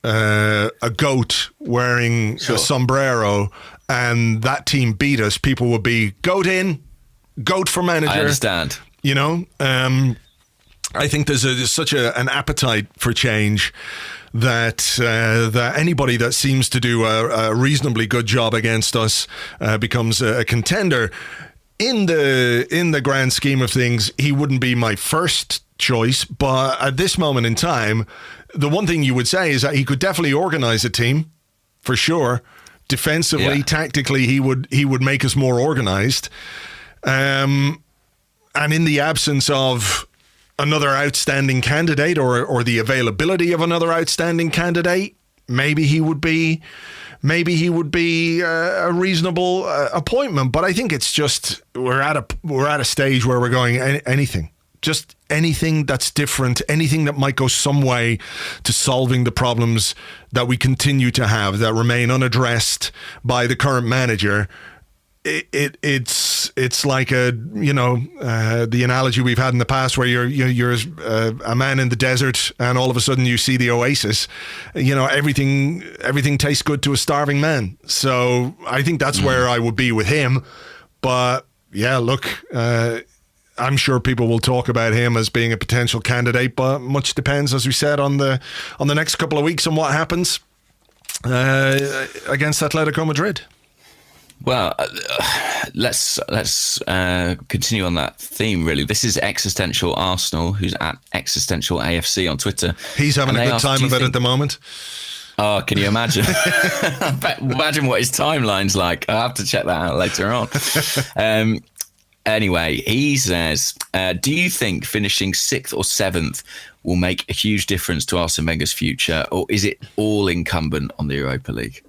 Speaker 3: a goat wearing a sombrero, and that team beat us, people would be goat in, goat for manager.
Speaker 4: I understand.
Speaker 3: You know, I think there's such an appetite for change that anybody that seems to do a reasonably good job against us becomes a contender. In the grand scheme of things, he wouldn't be my first choice, but at this moment in time, the one thing you would say is that he could definitely organise a team, for sure. Defensively, tactically, he would make us more organised. And in the absence of another outstanding candidate or the availability of another outstanding candidate, maybe he would be a reasonable appointment. But I think it's just we're at a stage where we're going anything that's different, anything that might go some way to solving the problems that we continue to have that remain unaddressed by the current manager. It's like the analogy we've had in the past where you're a man in the desert and all of a sudden you see the oasis. You know, everything tastes good to a starving man. So I think that's where I would be with him. But yeah, look, I'm sure people will talk about him as being a potential candidate, but much depends, as we said, on the next couple of weeks and what happens against Atletico Madrid.
Speaker 4: Well, let's continue on that theme, really. This is Existential Arsenal, who's at Existential AFC on Twitter.
Speaker 3: He's having a good time of it at the moment.
Speaker 4: Oh, can you imagine? Imagine what his timeline's like. I'll have to check that out later on. Anyway, he says, do you think finishing 6th or 7th will make a huge difference to Arsene Wenger's future, or is it all incumbent on the Europa League?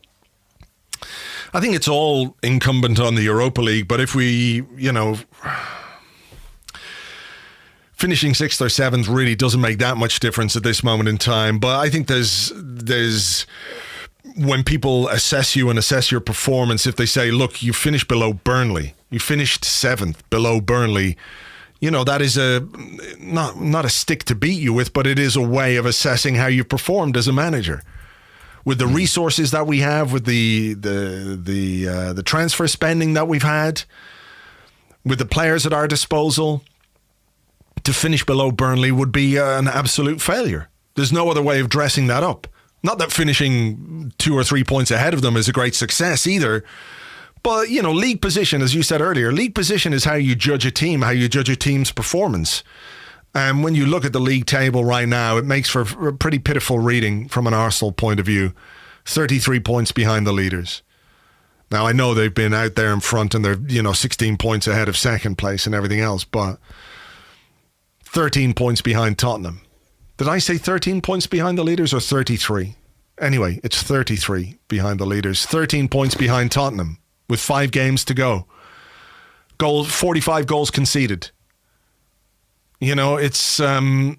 Speaker 3: I think it's all incumbent on the Europa League, but if we, finishing 6th or 7th really doesn't make that much difference at this moment in time. But I think there's when people assess you and assess your performance, if they say, look, you finished below Burnley, you finished 7th below Burnley, that is not a stick to beat you with, but it is a way of assessing how you performed as a manager. With the resources that we have, with the transfer spending that we've had, with the players at our disposal, to finish below Burnley would be an absolute failure. There's no other way of dressing that up. Not that finishing 2 or 3 points ahead of them is a great success either. But, you know, league position, as you said earlier, league position is how you judge a team, how you judge a team's performance. And when you look at the league table right now, it makes for a pretty pitiful reading from an Arsenal point of view. 33 points behind the leaders. Now, I know they've been out there in front and they're, 16 points ahead of second place and everything else, but 13 points behind Tottenham. Did I say 13 points behind the leaders or 33? Anyway, it's 33 behind the leaders. 13 points behind Tottenham with 5 games to go. 45 goals conceded. You know, it's... the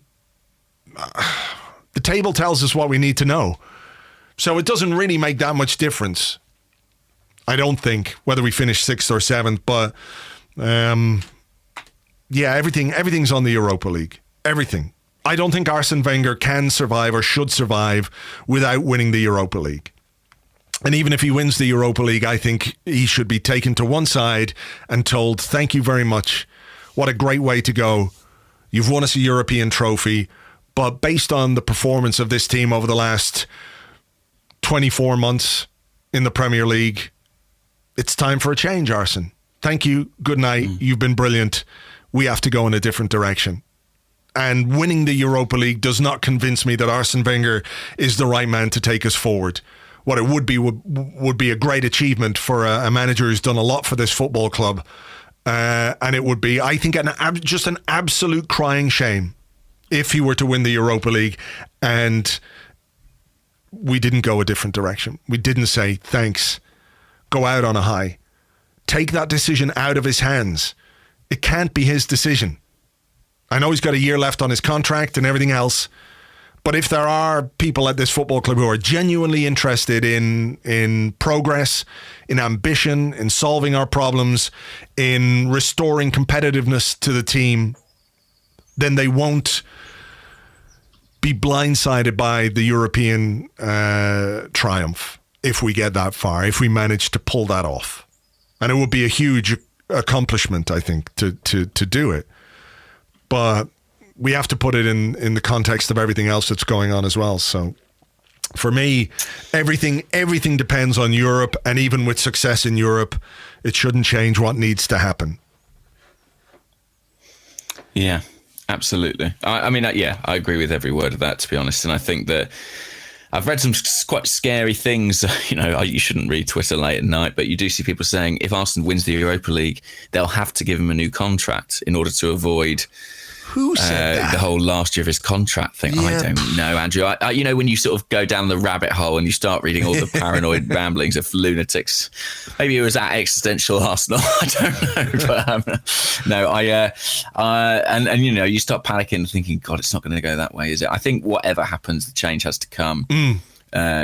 Speaker 3: table tells us what we need to know. So it doesn't really make that much difference, I don't think, whether we finish 6th or 7th. But, everything's on the Europa League. Everything. I don't think Arsene Wenger can survive or should survive without winning the Europa League. And even if he wins the Europa League, I think he should be taken to one side and told, thank you very much. What a great way to go. You've won us a European trophy. But based on the performance of this team over the last 24 months in the Premier League, it's time for a change, Arsene. Thank you. Good night. You've been brilliant. We have to go in a different direction. And winning the Europa League does not convince me that Arsene Wenger is the right man to take us forward. What it would be a great achievement for a manager who's done a lot for this football club. And it would be, I think, just an absolute crying shame if he were to win the Europa League and we didn't go a different direction. We didn't say, thanks, go out on a high. Take that decision out of his hands. It can't be his decision. I know he's got a year left on his contract and everything else, but if there are people at this football club who are genuinely interested in progress, in ambition, in solving our problems, in restoring competitiveness to the team, then they won't be blindsided by the European triumph if we get that far, if we manage to pull that off. And it would be a huge accomplishment, I think, to do it. But we have to put it in the context of everything else that's going on as well. So for me, everything depends on Europe, and even with success in Europe, it shouldn't change what needs to happen.
Speaker 4: Yeah, absolutely. I agree with every word of that, to be honest. And I think that I've read some quite scary things. You shouldn't read Twitter late at night, but you do see people saying if Arsenal wins the Europa League, they'll have to give him a new contract in order to avoid
Speaker 3: Who said that?
Speaker 4: The whole last year of his contract thing.
Speaker 3: Yeah.
Speaker 4: I don't know, Andrew. When you sort of go down the rabbit hole and you start reading all the paranoid ramblings of lunatics, maybe it was at existential Arsenal. I don't know, but you start panicking and thinking, God, it's not going to go that way, is it? I think whatever happens, the change has to come.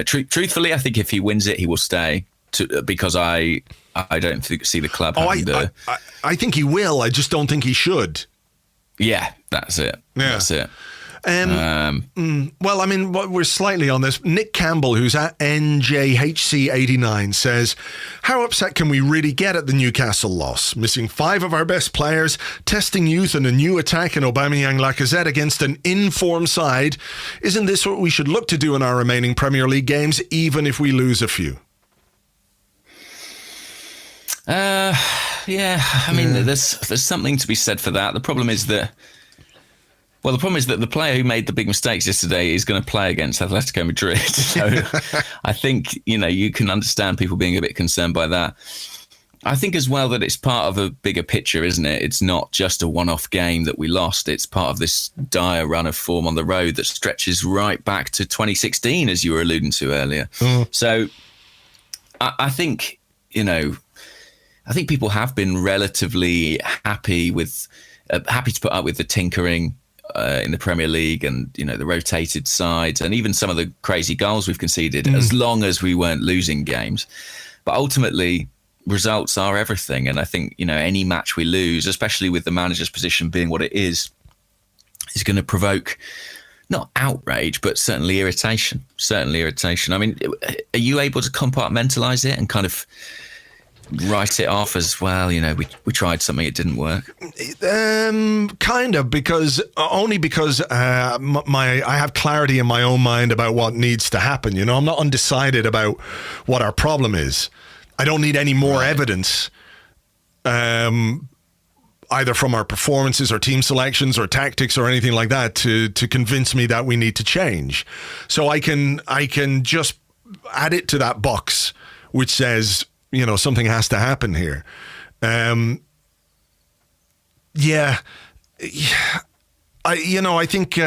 Speaker 4: Truthfully, I think if he wins it, he will stay. Because I don't see the club.
Speaker 3: I think he will. I just don't think he should.
Speaker 4: Yeah, that's it.
Speaker 3: Yeah.
Speaker 4: That's it.
Speaker 3: We're slightly on this. Nick Campbell, who's at NJHC89, says, how upset can we really get at the Newcastle loss? Missing 5 of our best players, testing youth and a new attack in Aubameyang Lacazette against an in-form side. Isn't this what we should look to do in our remaining Premier League games, even if we lose a few? There's something to be said for that. The problem is that the player who made the big mistakes yesterday is going to play against Atletico Madrid. So I think, you can understand people being a bit concerned by that. I think as well that it's part of a bigger picture, isn't it? It's not just a one-off game that we lost. It's part of this dire run of form on the road that stretches right back to 2016, as you were alluding to earlier. So I think, I think people have been relatively happy to put up with the tinkering in the Premier League and, the rotated sides and even some of the crazy goals we've conceded, as long as we weren't losing games. But ultimately, results are everything. And I think, any match we lose, especially with the manager's position being what it is going to provoke not outrage, but certainly irritation. I mean, are you able to compartmentalize it and kind of
Speaker 4: write it off as, well, you know, we tried something, it didn't work?
Speaker 3: Kind of, because I have clarity in my own mind about what needs to happen. You know, I'm not undecided about what our problem is. I don't need any more evidence, either from our performances or team selections or tactics or anything like that to convince me that we need to change. So I can just add it to that box which says, you know, something has to happen here. I think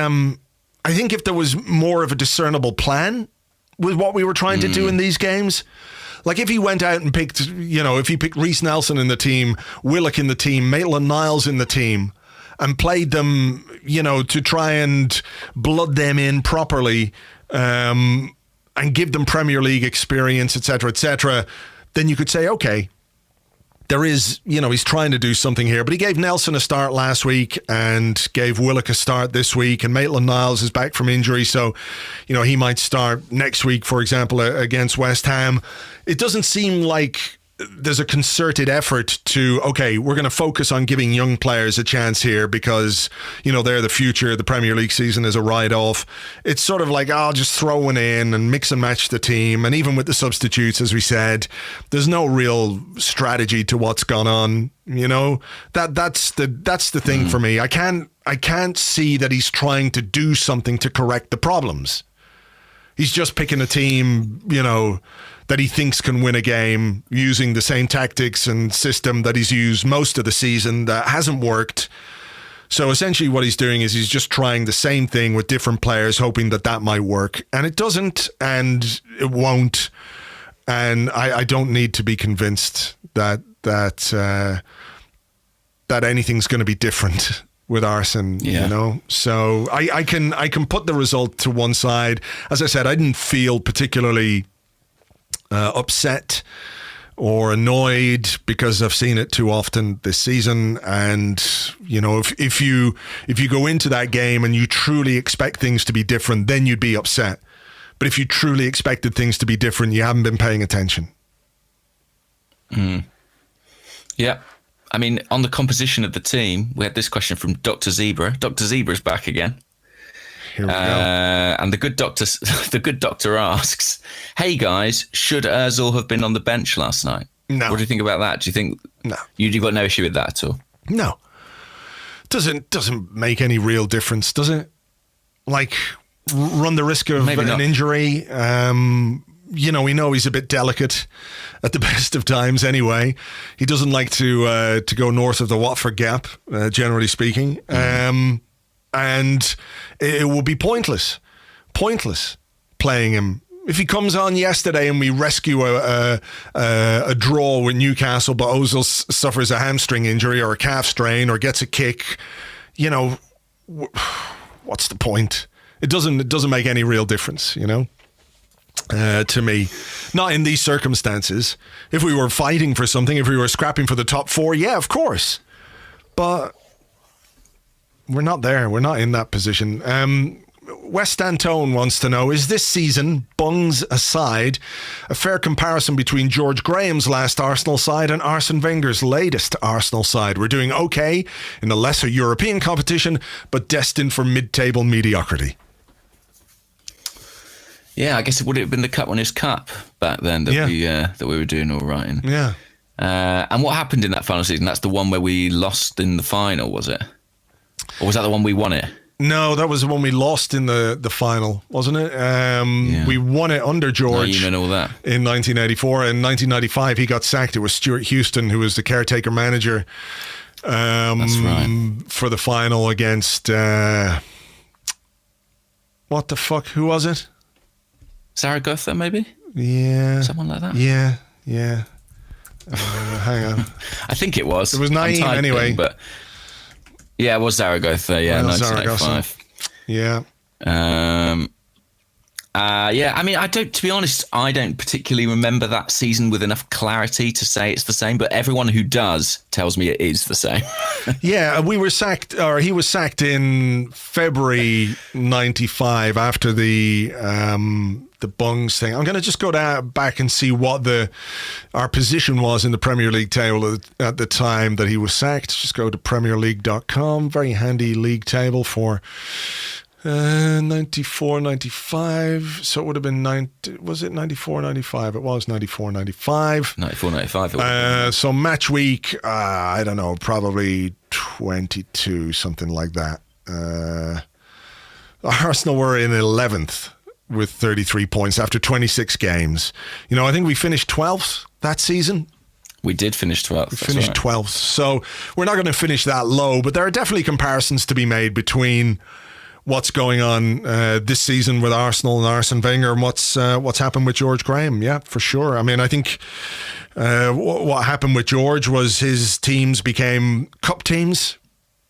Speaker 3: if there was more of a discernible plan with what we were trying to do in these games, like if he went out and picked, you know, if he picked Reece Nelson in the team, Willock in the team, Maitland-Niles in the team, and played them, you know, to try and blood them in properly, and give them Premier League experience, etc., then you could say, okay, there is, you know, he's trying to do something here. But he gave Nelson a start last week and gave Willock a start this week, and Maitland-Niles is back from injury, so, you know, he might start next week, for example, against West Ham. It doesn't seem like there's a concerted effort to, okay, we're going to focus on giving young players a chance here because, you know, they're the future. The Premier League season is a write-off. It's sort of like, I'll just throw one in and mix and match the team. And even with the substitutes, as we said, there's no real strategy to what's gone on. You know, that's the thing for me. I can't see that he's trying to do something to correct the problems. He's just picking a team, you know, that he thinks can win a game using the same tactics and system that he's used most of the season that hasn't worked. So essentially what he's doing is he's just trying the same thing with different players, hoping that might work. And it doesn't, and it won't. And I don't need to be convinced that anything's going to be different with Arsene, you know. So I can put the result to one side. As I said, I didn't feel particularly upset or annoyed because I've seen it too often this season. And, you know, if you go into that game and you truly expect things to be different, then you'd be upset. But if you truly expected things to be different, you haven't been paying attention.
Speaker 4: Yeah. I mean, on the composition of the team, we had this question from Dr. Zebra. Dr. Zebra's back again.
Speaker 3: Here we go.
Speaker 4: And the good doctor asks, hey guys, should Ozil have been on the bench last night?
Speaker 3: No.
Speaker 4: What do you think about that? Do you think you've got no issue with that at all?
Speaker 3: No. Doesn't make any real difference, does it? Like, run the risk of an injury. You know, we know he's a bit delicate at the best of times anyway. He doesn't like to go north of the Watford gap, generally speaking. And it will be pointless playing him. If he comes on yesterday and we rescue a draw with Newcastle, but Ozil suffers a hamstring injury or a calf strain or gets a kick, you know, what's the point? It doesn't make any real difference, you know, to me. Not in these circumstances. If we were fighting for something, if we were scrapping for the top four, yeah, of course. But we're not there. We're not in that position. West Antone wants to know, is this season, bungs aside, a fair comparison between George Graham's last Arsenal side and Arsene Wenger's latest Arsenal side? We're doing okay in a lesser European competition, but destined for mid-table mediocrity.
Speaker 4: Yeah, I guess it would have been the Cup Winners' Cup back then that we were doing all right in.
Speaker 3: Yeah.
Speaker 4: And what happened in that final season? That's the one where we lost in the final, was it? Or was that the one we won it?
Speaker 3: No, that was the one we lost in the final, wasn't it? We won it under George
Speaker 4: and all that.
Speaker 3: In 1984. In 1995, he got sacked. It was Stuart Houston who was the caretaker manager.
Speaker 4: That's right.
Speaker 3: For the final against... what the fuck? Who was it?
Speaker 4: Zaragoza, maybe?
Speaker 3: Yeah.
Speaker 4: Someone like that?
Speaker 3: Yeah. Hang on.
Speaker 4: I think it was.
Speaker 3: It was 9 anyway.
Speaker 4: But yeah, it was Zaragoza. Yeah, 1985.
Speaker 3: Yeah.
Speaker 4: Yeah, I mean, to be honest, I don't particularly remember that season with enough clarity to say it's the same, but everyone who does tells me it is the same.
Speaker 3: Yeah, he was sacked in February 95 after the bungs thing. I'm going to just go back and see what our position was in the Premier League table at the time that he was sacked. Just go to premierleague.com. Very handy league table for 94, 95. So it would have been was it 94, 95? It was 94, 95.
Speaker 4: 94, 95.
Speaker 3: So match week, I don't know, probably 22, something like that. Arsenal were in 11th with 33 points after 26 games. I think we finished 12th that season.
Speaker 4: We did finish 12th.
Speaker 3: We finished 12th. So we're not going to finish that low, but there are definitely comparisons to be made between what's going on this season with Arsenal and Arsene Wenger and what's happened with George Graham. Yeah, for sure. I mean, I think what happened with George was his teams became cup teams.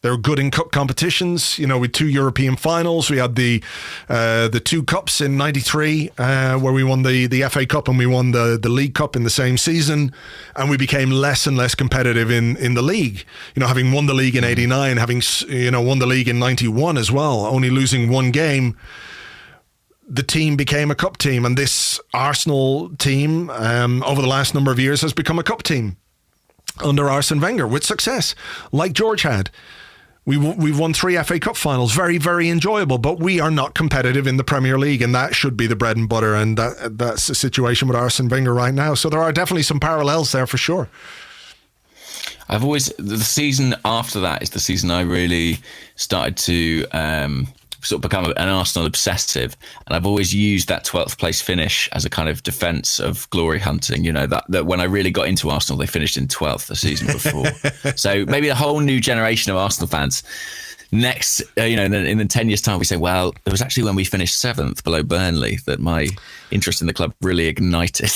Speaker 3: They were good in cup competitions, with 2 European finals. We had the 2 cups in '93, where we won the FA Cup and we won the League Cup in the same season, and we became less and less competitive in the league. Having won the league in '89, having won the league in '91 as well, only losing 1 game, the team became a cup team, and this Arsenal team over the last number of years has become a cup team under Arsene Wenger with success, like George had. We've won 3 FA Cup finals, very, very enjoyable, but we are not competitive in the Premier League, and that should be the bread and butter, and that's the situation with Arsene Wenger right now. So there are definitely some parallels there for sure.
Speaker 4: The season after that is the season I really started to sort of become an Arsenal obsessive, and I've always used that 12th place finish as a kind of defence of glory hunting. That when I really got into Arsenal, they finished in 12th the season before. So maybe a whole new generation of Arsenal fans. Next, in 10 years' time, we say, well, it was actually when we finished 7th below Burnley that my interest in the club really ignited.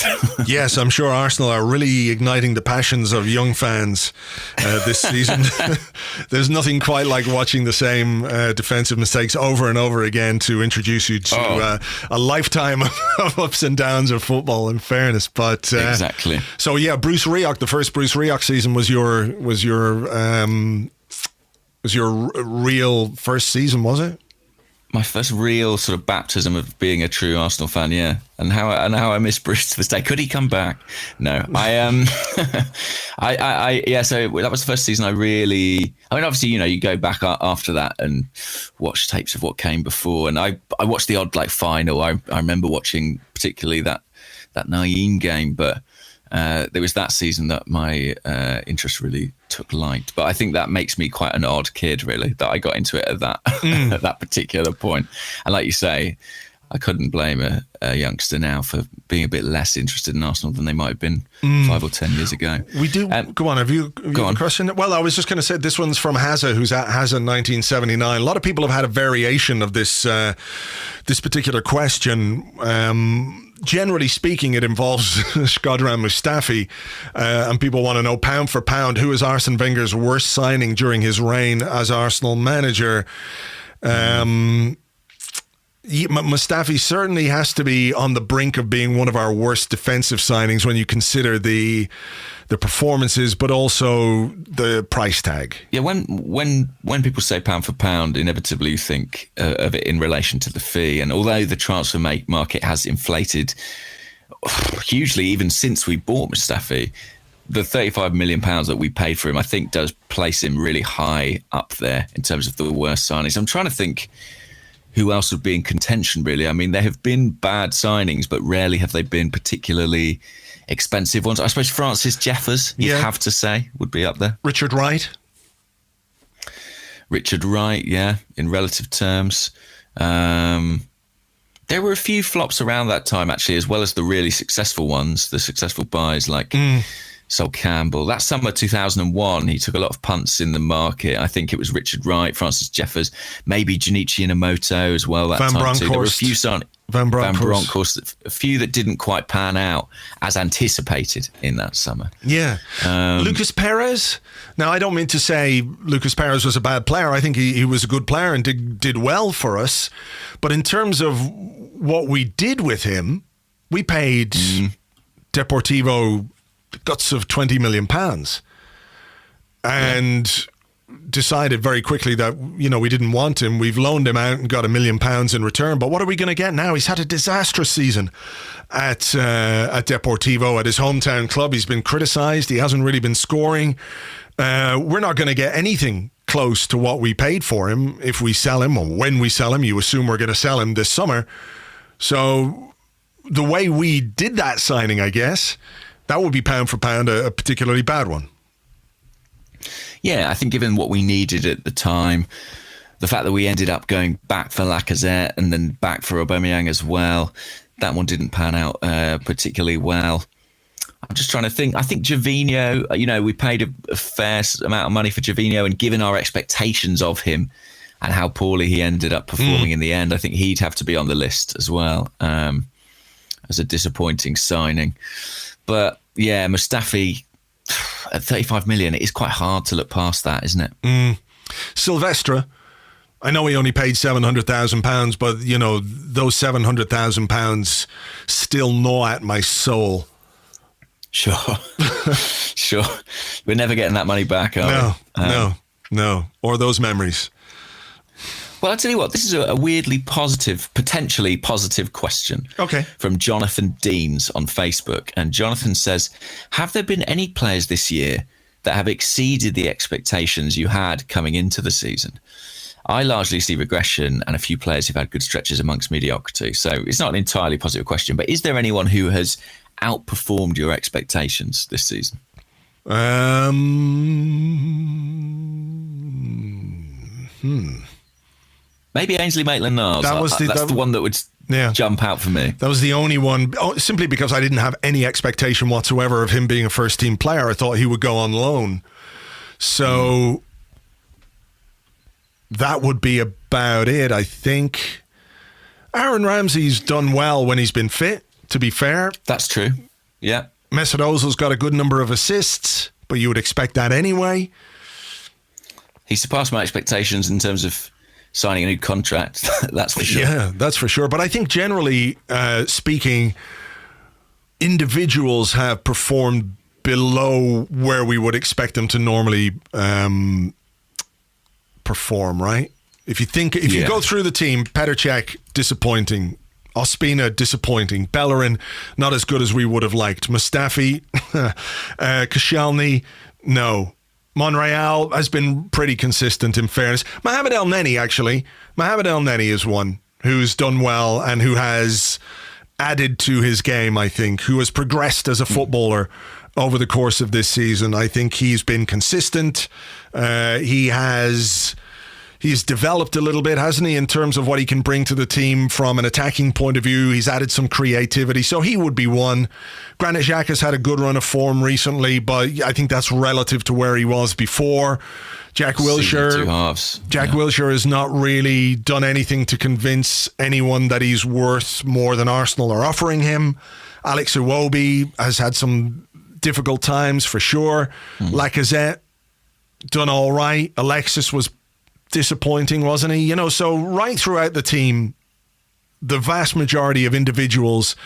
Speaker 3: Yes, I'm sure Arsenal are really igniting the passions of young fans this season. There's nothing quite like watching the same defensive mistakes over and over again to introduce you to a lifetime of ups and downs of football, in fairness. But
Speaker 4: exactly.
Speaker 3: So yeah, Bruce Rioch, the first Bruce Rioch season was your real first season, was it?
Speaker 4: My first real sort of baptism of being a true Arsenal fan, yeah. And how I miss Bruce to this day. Could he come back? No, yeah. So that was the first season I mean, obviously, you go back after that and watch tapes of what came before, and I watched the odd final. I remember watching particularly that Naeem game, but there was that season that my interest really took light. But I think that makes me quite an odd kid, really, that I got into it at that at that particular point. And like you say, I couldn't blame a youngster now for being a bit less interested in Arsenal than they might have been 5 or 10 years ago.
Speaker 3: We do. Go on. Have you a question? Well, I was just going to say this one's from Hazza, who's at Hazza 1979. A lot of people have had a variation of this particular question. Generally speaking, it involves Shkodran Mustafi, and people want to know, pound for pound, who is Arsene Wenger's worst signing during his reign as Arsenal manager. Mustafi certainly has to be on the brink of being one of our worst defensive signings when you consider the performances, but also the price tag.
Speaker 4: Yeah, when people say pound for pound, inevitably you think of it in relation to the fee. And although the transfer market has inflated hugely, even since we bought Mustafi, the £35 million that we paid for him, I think, does place him really high up there in terms of the worst signings. I'm trying to think who else would be in contention, really. I mean, there have been bad signings, but rarely have they been particularly expensive ones. I suppose Francis Jeffers, you'd have to say, would be up there.
Speaker 3: Richard Wright,
Speaker 4: yeah, in relative terms. There were a few flops around that time, actually, as well as the really successful ones, the successful buys like Sol Campbell. That summer 2001, he took a lot of punts in the market. I think it was Richard Wright, Francis Jeffers, maybe Junichi Inamoto as well. That
Speaker 3: Van
Speaker 4: time too. There were a
Speaker 3: Bronckhorst.
Speaker 4: few Van Bronckhorst, a few that didn't quite pan out as anticipated in that summer.
Speaker 3: Yeah. Lucas Perez. Now, I don't mean to say Lucas Perez was a bad player. I think he was a good player and did well for us. But in terms of what we did with him, we paid Deportivo the guts of £20 million and decided very quickly that, we didn't want him. We've loaned him out and got £1 million in return. But what are we going to get now? He's had a disastrous season at Deportivo, at his hometown club. He's been criticised. He hasn't really been scoring. We're not going to get anything close to what we paid for him if we sell him, or when we sell him. You assume we're going to sell him this summer. So the way we did that signing, I guess, that would be pound for pound a particularly bad one.
Speaker 4: Yeah, I think given what we needed at the time, the fact that we ended up going back for Lacazette and then back for Aubameyang as well, that one didn't pan out particularly well. I'm just trying to think. I think Gervinho, we paid a fair amount of money for Gervinho, and given our expectations of him and how poorly he ended up performing in the end, I think he'd have to be on the list as well as a disappointing signing. But yeah, Mustafi at 35 million, it is quite hard to look past that, isn't it?
Speaker 3: Silvestre, I know he only paid £700,000, but those £700,000 still gnaw at my soul.
Speaker 4: Sure. Sure. We're never getting that money back, are we?
Speaker 3: No. Or those memories.
Speaker 4: Well, I'll tell you what, this is a weirdly positive, potentially positive question.
Speaker 3: Okay.
Speaker 4: From Jonathan Deans on Facebook. And Jonathan says, have there been any players this year that have exceeded the expectations you had coming into the season? I largely see regression and a few players who've had good stretches amongst mediocrity. So it's not an entirely positive question, but is there anyone who has outperformed your expectations this season? Maybe Ainsley Maitland-Niles. That's the one that would jump out for me.
Speaker 3: That was the only one, simply because I didn't have any expectation whatsoever of him being a first-team player. I thought he would go on loan. So that would be about it, I think. Aaron Ramsey's done well when he's been fit, to be fair.
Speaker 4: That's true, yeah.
Speaker 3: Mesut Ozil's got a good number of assists, but you would expect that anyway.
Speaker 4: He surpassed my expectations in terms of signing a new contract, that's for sure.
Speaker 3: Yeah, that's for sure. But I think generally speaking, individuals have performed below where we would expect them to normally perform, right? If you go through the team, Petr Cech, disappointing. Ospina, disappointing. Bellerin, not as good as we would have liked. Mustafi, Koscielny, no. Monreal has been pretty consistent, in fairness. Mohamed El Neni, actually. Mohamed El Neni is one who's done well and who has added to his game, I think, who has progressed as a footballer over the course of this season. I think he's been consistent. He's developed a little bit, hasn't he, in terms of what he can bring to the team from an attacking point of view. He's added some creativity, so he would be one. Granit Xhaka has had a good run of form recently, but I think that's relative to where he was before. Jack Wilshere has not really done anything to convince anyone that he's worth more than Arsenal are offering him. Alex Iwobi has had some difficult times for sure. Lacazette, done all right. Alexis was disappointing, wasn't he? So right throughout the team, the vast majority of individuals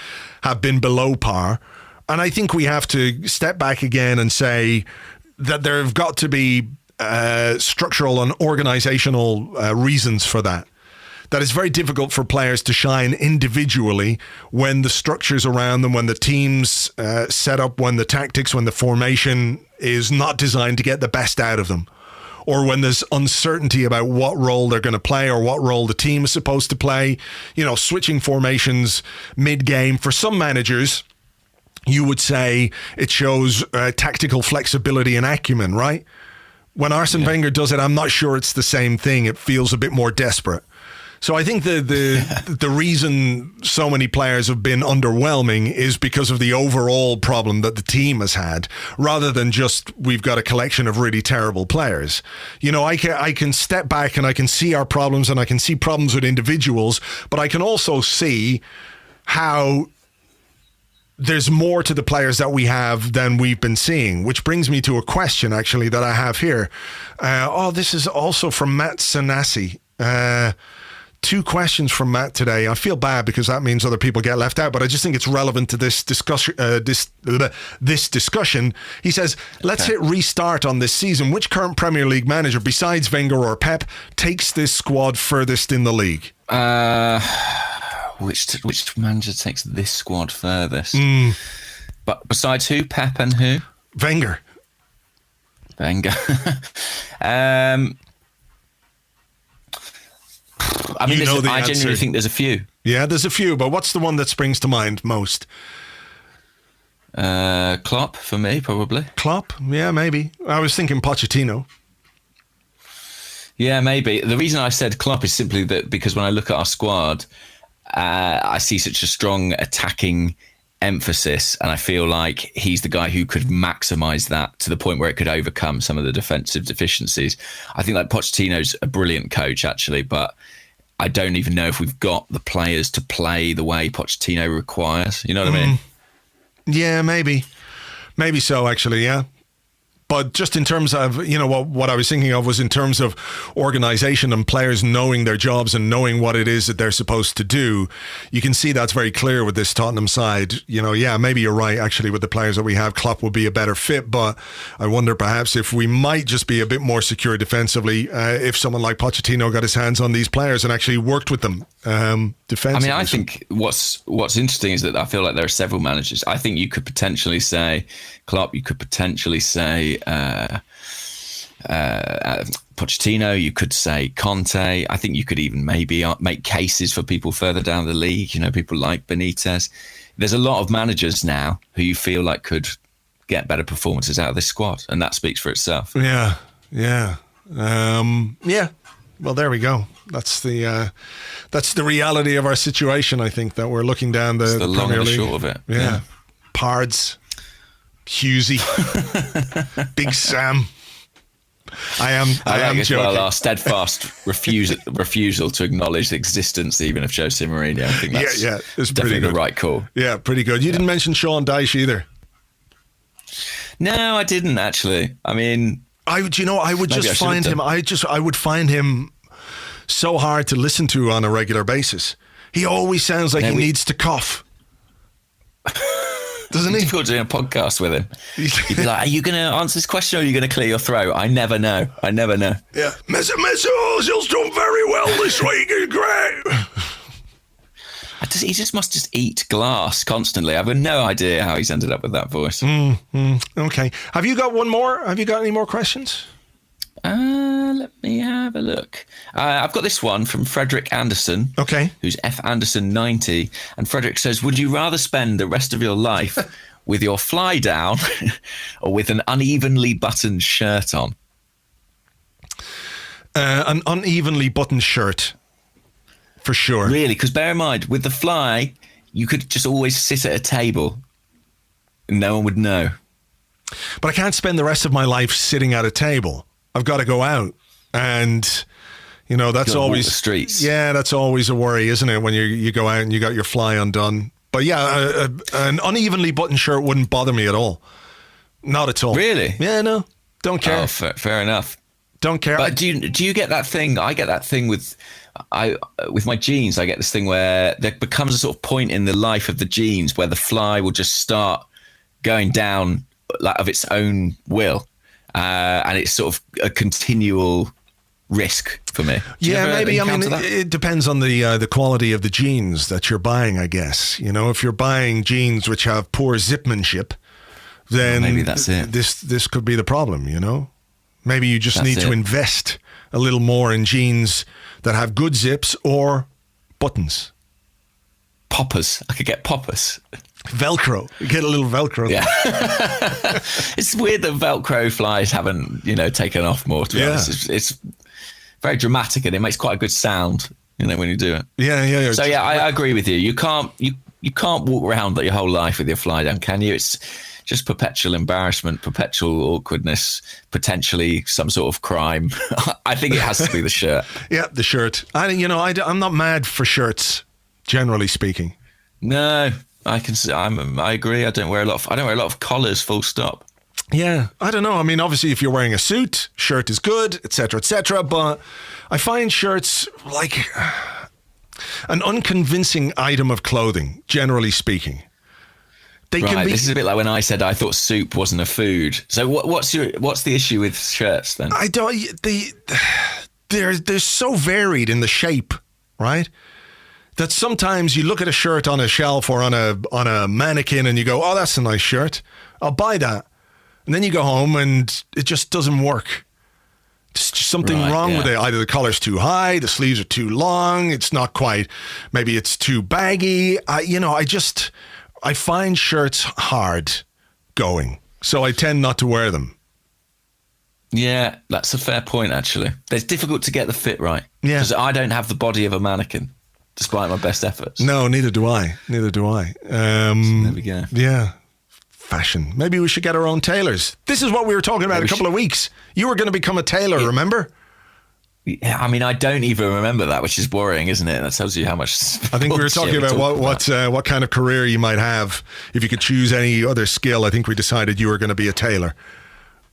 Speaker 3: have been below par. And I think we have to step back again and say that there have got to be structural and organizational reasons for that. That it's very difficult for players to shine individually when the structures around them, when the team's set up, when the tactics, when the formation is not designed to get the best out of them. Or when there's uncertainty about what role they're going to play or what role the team is supposed to play. Switching formations mid-game. For some managers, you would say it shows tactical flexibility and acumen, right? When Arsene Wenger does it, I'm not sure it's the same thing. It feels a bit more desperate. So I think the reason so many players have been underwhelming is because of the overall problem that the team has had, rather than just we've got a collection of really terrible players. You know, I can step back and I can see our problems, and I can see problems with individuals, but I can also see how there's more to the players that we have than we've been seeing, which brings me to a question actually that I have here. This is also from Matt Sanasi. 2 questions from Matt today. I feel bad because that means other people get left out, but I just think it's relevant to this discussion. This discussion. He says, let's hit restart on this season. Which current Premier League manager, besides Wenger or Pep, takes this squad furthest in the league?
Speaker 4: Which manager takes this squad furthest? But besides who? Pep and who?
Speaker 3: Wenger.
Speaker 4: I mean, I genuinely think there's a few.
Speaker 3: Yeah, there's a few, but what's the one that springs to mind most?
Speaker 4: Klopp, for me, probably.
Speaker 3: Klopp? Yeah, maybe. I was thinking Pochettino.
Speaker 4: Yeah, maybe. The reason I said Klopp is simply that because when I look at our squad, I see such a strong attacking emphasis, and I feel like he's the guy who could maximise that to the point where it could overcome some of the defensive deficiencies. I think like Pochettino's a brilliant coach, actually, but I don't even know if we've got the players to play the way Pochettino requires. You know what I mean?
Speaker 3: Yeah, maybe so, actually. Yeah. But just in terms of, you know, what I was thinking of was in terms of organisation and players knowing their jobs and knowing what it is that they're supposed to do. You can see that's very clear with this Tottenham side. You know, yeah, maybe you're right, actually, with the players that we have. Klopp would be a better fit, but I wonder perhaps if we might just be a bit more secure defensively if someone like Pochettino got his hands on these players and actually worked with them defensively.
Speaker 4: I mean, I think what's interesting is that I feel like there are several managers. I think you could potentially say Klopp, you could potentially say Pochettino, you could say Conte. I think you could even maybe make cases for people further down the league, you know, people like Benitez. There's a lot of managers now who you feel like could get better performances out of this squad, and that speaks for itself.
Speaker 3: Yeah. Well, there we go. That's the reality of our situation. I think that we're looking down the
Speaker 4: Premier long and the short of it.
Speaker 3: Yeah. Pards, Husey, Big Sam. I am joking.
Speaker 4: Well, our steadfast refusal to acknowledge the existence even of Jose Mourinho. I think that's
Speaker 3: it's
Speaker 4: definitely the right call.
Speaker 3: Yeah, pretty good. You didn't mention Sean Dyche either.
Speaker 4: No, I didn't actually. I mean, I would
Speaker 3: find him so hard to listen to on a regular basis. He always sounds like he needs to cough. Doesn't he?
Speaker 4: Difficult doing a podcast with him. He'd be like, are you going to answer this question or are you going to clear your throat? I never know.
Speaker 3: Yeah. Mesut Ozil's done very well this week. He's great.
Speaker 4: He just must eat glass constantly. I've got no idea how he's ended up with that voice.
Speaker 3: Okay. Have you got one more? Have you got any more questions?
Speaker 4: Let me have a look. I've got this one from Frederick Anderson.
Speaker 3: Okay.
Speaker 4: Who's F Anderson 90. And Frederick says, would you rather spend the rest of your life with your fly down or with an unevenly buttoned shirt on?
Speaker 3: An unevenly buttoned shirt, for sure.
Speaker 4: Really? Because bear in mind, with the fly, you could just always sit at a table and no one would know.
Speaker 3: But I can't spend the rest of my life sitting at a table. I've got to go out, and you know that's always
Speaker 4: walk the streets.
Speaker 3: Yeah, that's always a worry, isn't it? When you go out and you got your fly undone. But yeah, an unevenly buttoned shirt wouldn't bother me at all. Not at all.
Speaker 4: Really?
Speaker 3: Yeah, no, don't care.
Speaker 4: Oh, fair enough.
Speaker 3: Don't care.
Speaker 4: But do you get that thing? I get that thing with my jeans. I get this thing where there becomes a sort of point in the life of the jeans where the fly will just start going down like of its own will. And it's sort of a continual risk for me.
Speaker 3: Yeah, maybe. I mean, it depends on the quality of the jeans that you're buying, I guess. You know, if you're buying jeans which have poor zipmanship, then
Speaker 4: maybe that's it.
Speaker 3: This could be the problem, you know? Maybe you just need to invest a little more in jeans that have good zips or buttons.
Speaker 4: Poppers. I could get poppers.
Speaker 3: Velcro. Get a little Velcro.
Speaker 4: Yeah. It's weird that Velcro flies haven't, taken off more, to be honest. It's very dramatic and it makes quite a good sound. when you do it.
Speaker 3: Yeah.
Speaker 4: So yeah, I agree with you. You can't walk around your whole life with your fly down, can you? It's just perpetual embarrassment, perpetual awkwardness, potentially some sort of crime. I think it has to be the shirt.
Speaker 3: Yeah, the shirt. I'm not mad for shirts, generally speaking.
Speaker 4: No, I agree. I don't wear a lot of collars. Full stop.
Speaker 3: Yeah, I don't know. I mean, obviously, if you're wearing a suit, shirt is good, etc., etc. But I find shirts like an unconvincing item of clothing, generally speaking.
Speaker 4: This is a bit like when I said I thought soup wasn't a food. So what's the issue with shirts then?
Speaker 3: I don't. They're so varied in the shape, right? That sometimes you look at a shirt on a shelf or on a mannequin and you go, "Oh, that's a nice shirt. I'll buy that." And then you go home and it just doesn't work. There's just something wrong with it. Either the collar's too high, the sleeves are too long, it's not quite, maybe it's too baggy. I find shirts hard going, so I tend not to wear them.
Speaker 4: Yeah, that's a fair point, actually. It's difficult to get the fit right.
Speaker 3: Yeah.
Speaker 4: Because I don't have the body of a mannequin, despite my best efforts.
Speaker 3: No, neither do I.
Speaker 4: So there we go.
Speaker 3: Yeah. Fashion. Maybe we should get our own tailors. This is what we were talking about a couple of weeks. You were going to become a tailor, remember?
Speaker 4: Yeah, I mean, I don't even remember that, which is worrying, isn't it? That tells you how much.
Speaker 3: I think we were talking about what kind of career you might have if you could choose any other skill. I think we decided you were going to be a tailor.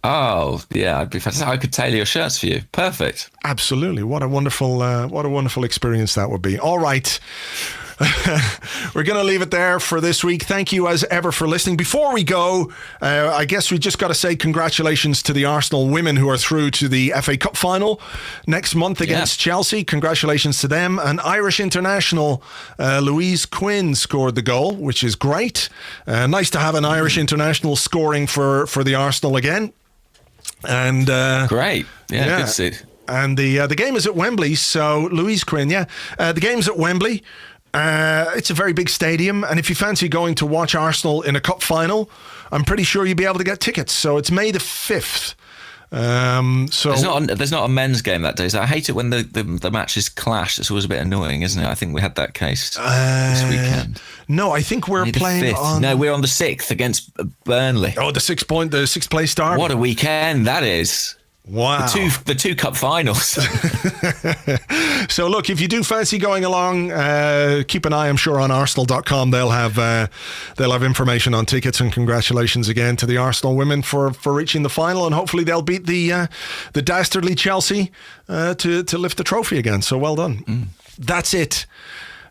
Speaker 4: Oh, yeah, I'd be fantastic. I could tailor your shirts for you. Perfect.
Speaker 3: Absolutely. What a wonderful experience that would be. All right. We're going to leave it there for this week. Thank you as ever for listening. Before we go, I guess we just got to say congratulations to the Arsenal women who are through to the FA Cup final next month against Chelsea. Congratulations to them. An Irish international, Louise Quinn, scored the goal, which is great. Nice to have an Irish international scoring for the Arsenal again. And
Speaker 4: great. Yeah, good to see it.
Speaker 3: And the game is at Wembley, so Louise Quinn, the game's at Wembley. It's a very big stadium, and if you fancy going to watch Arsenal in a cup final, I'm pretty sure you'll be able to get tickets. So it's May the 5th.
Speaker 4: There's not a men's game that day. So I hate it when the matches clash. It's always a bit annoying, isn't it? I think we had that case this weekend.
Speaker 3: No, I think we're playing on...
Speaker 4: No, we're on the 6th against Burnley.
Speaker 3: Oh, the sixth place derby.
Speaker 4: What a weekend that is.
Speaker 3: Wow.
Speaker 4: The two cup finals.
Speaker 3: So look, if you do fancy going along, keep an eye, I'm sure, on Arsenal.com. They'll have information on tickets, and congratulations again to the Arsenal women for reaching the final, and hopefully they'll beat the dastardly Chelsea to lift the trophy again. So well done. That's it.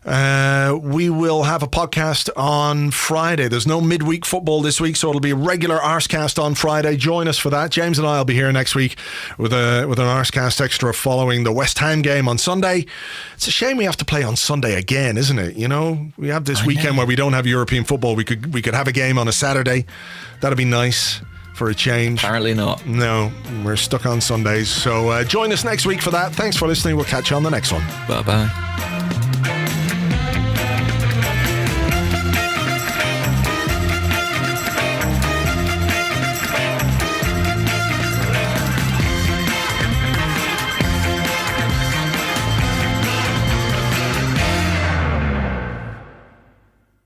Speaker 3: We will have a podcast on Friday. There's no midweek football this week, so it'll be a regular Arsecast on Friday. Join us for that. James and I will be here next week with an Arsecast extra following the West Ham game on Sunday. It's a shame we have to play on Sunday again, isn't it? You know, we have this weekend where we don't have European football. We could have a game on a Saturday. That'd be nice for a change.
Speaker 4: Apparently not.
Speaker 3: No, we're stuck on Sundays. So join us next week for that. Thanks for listening. We'll catch you on the next one.
Speaker 4: Bye-bye.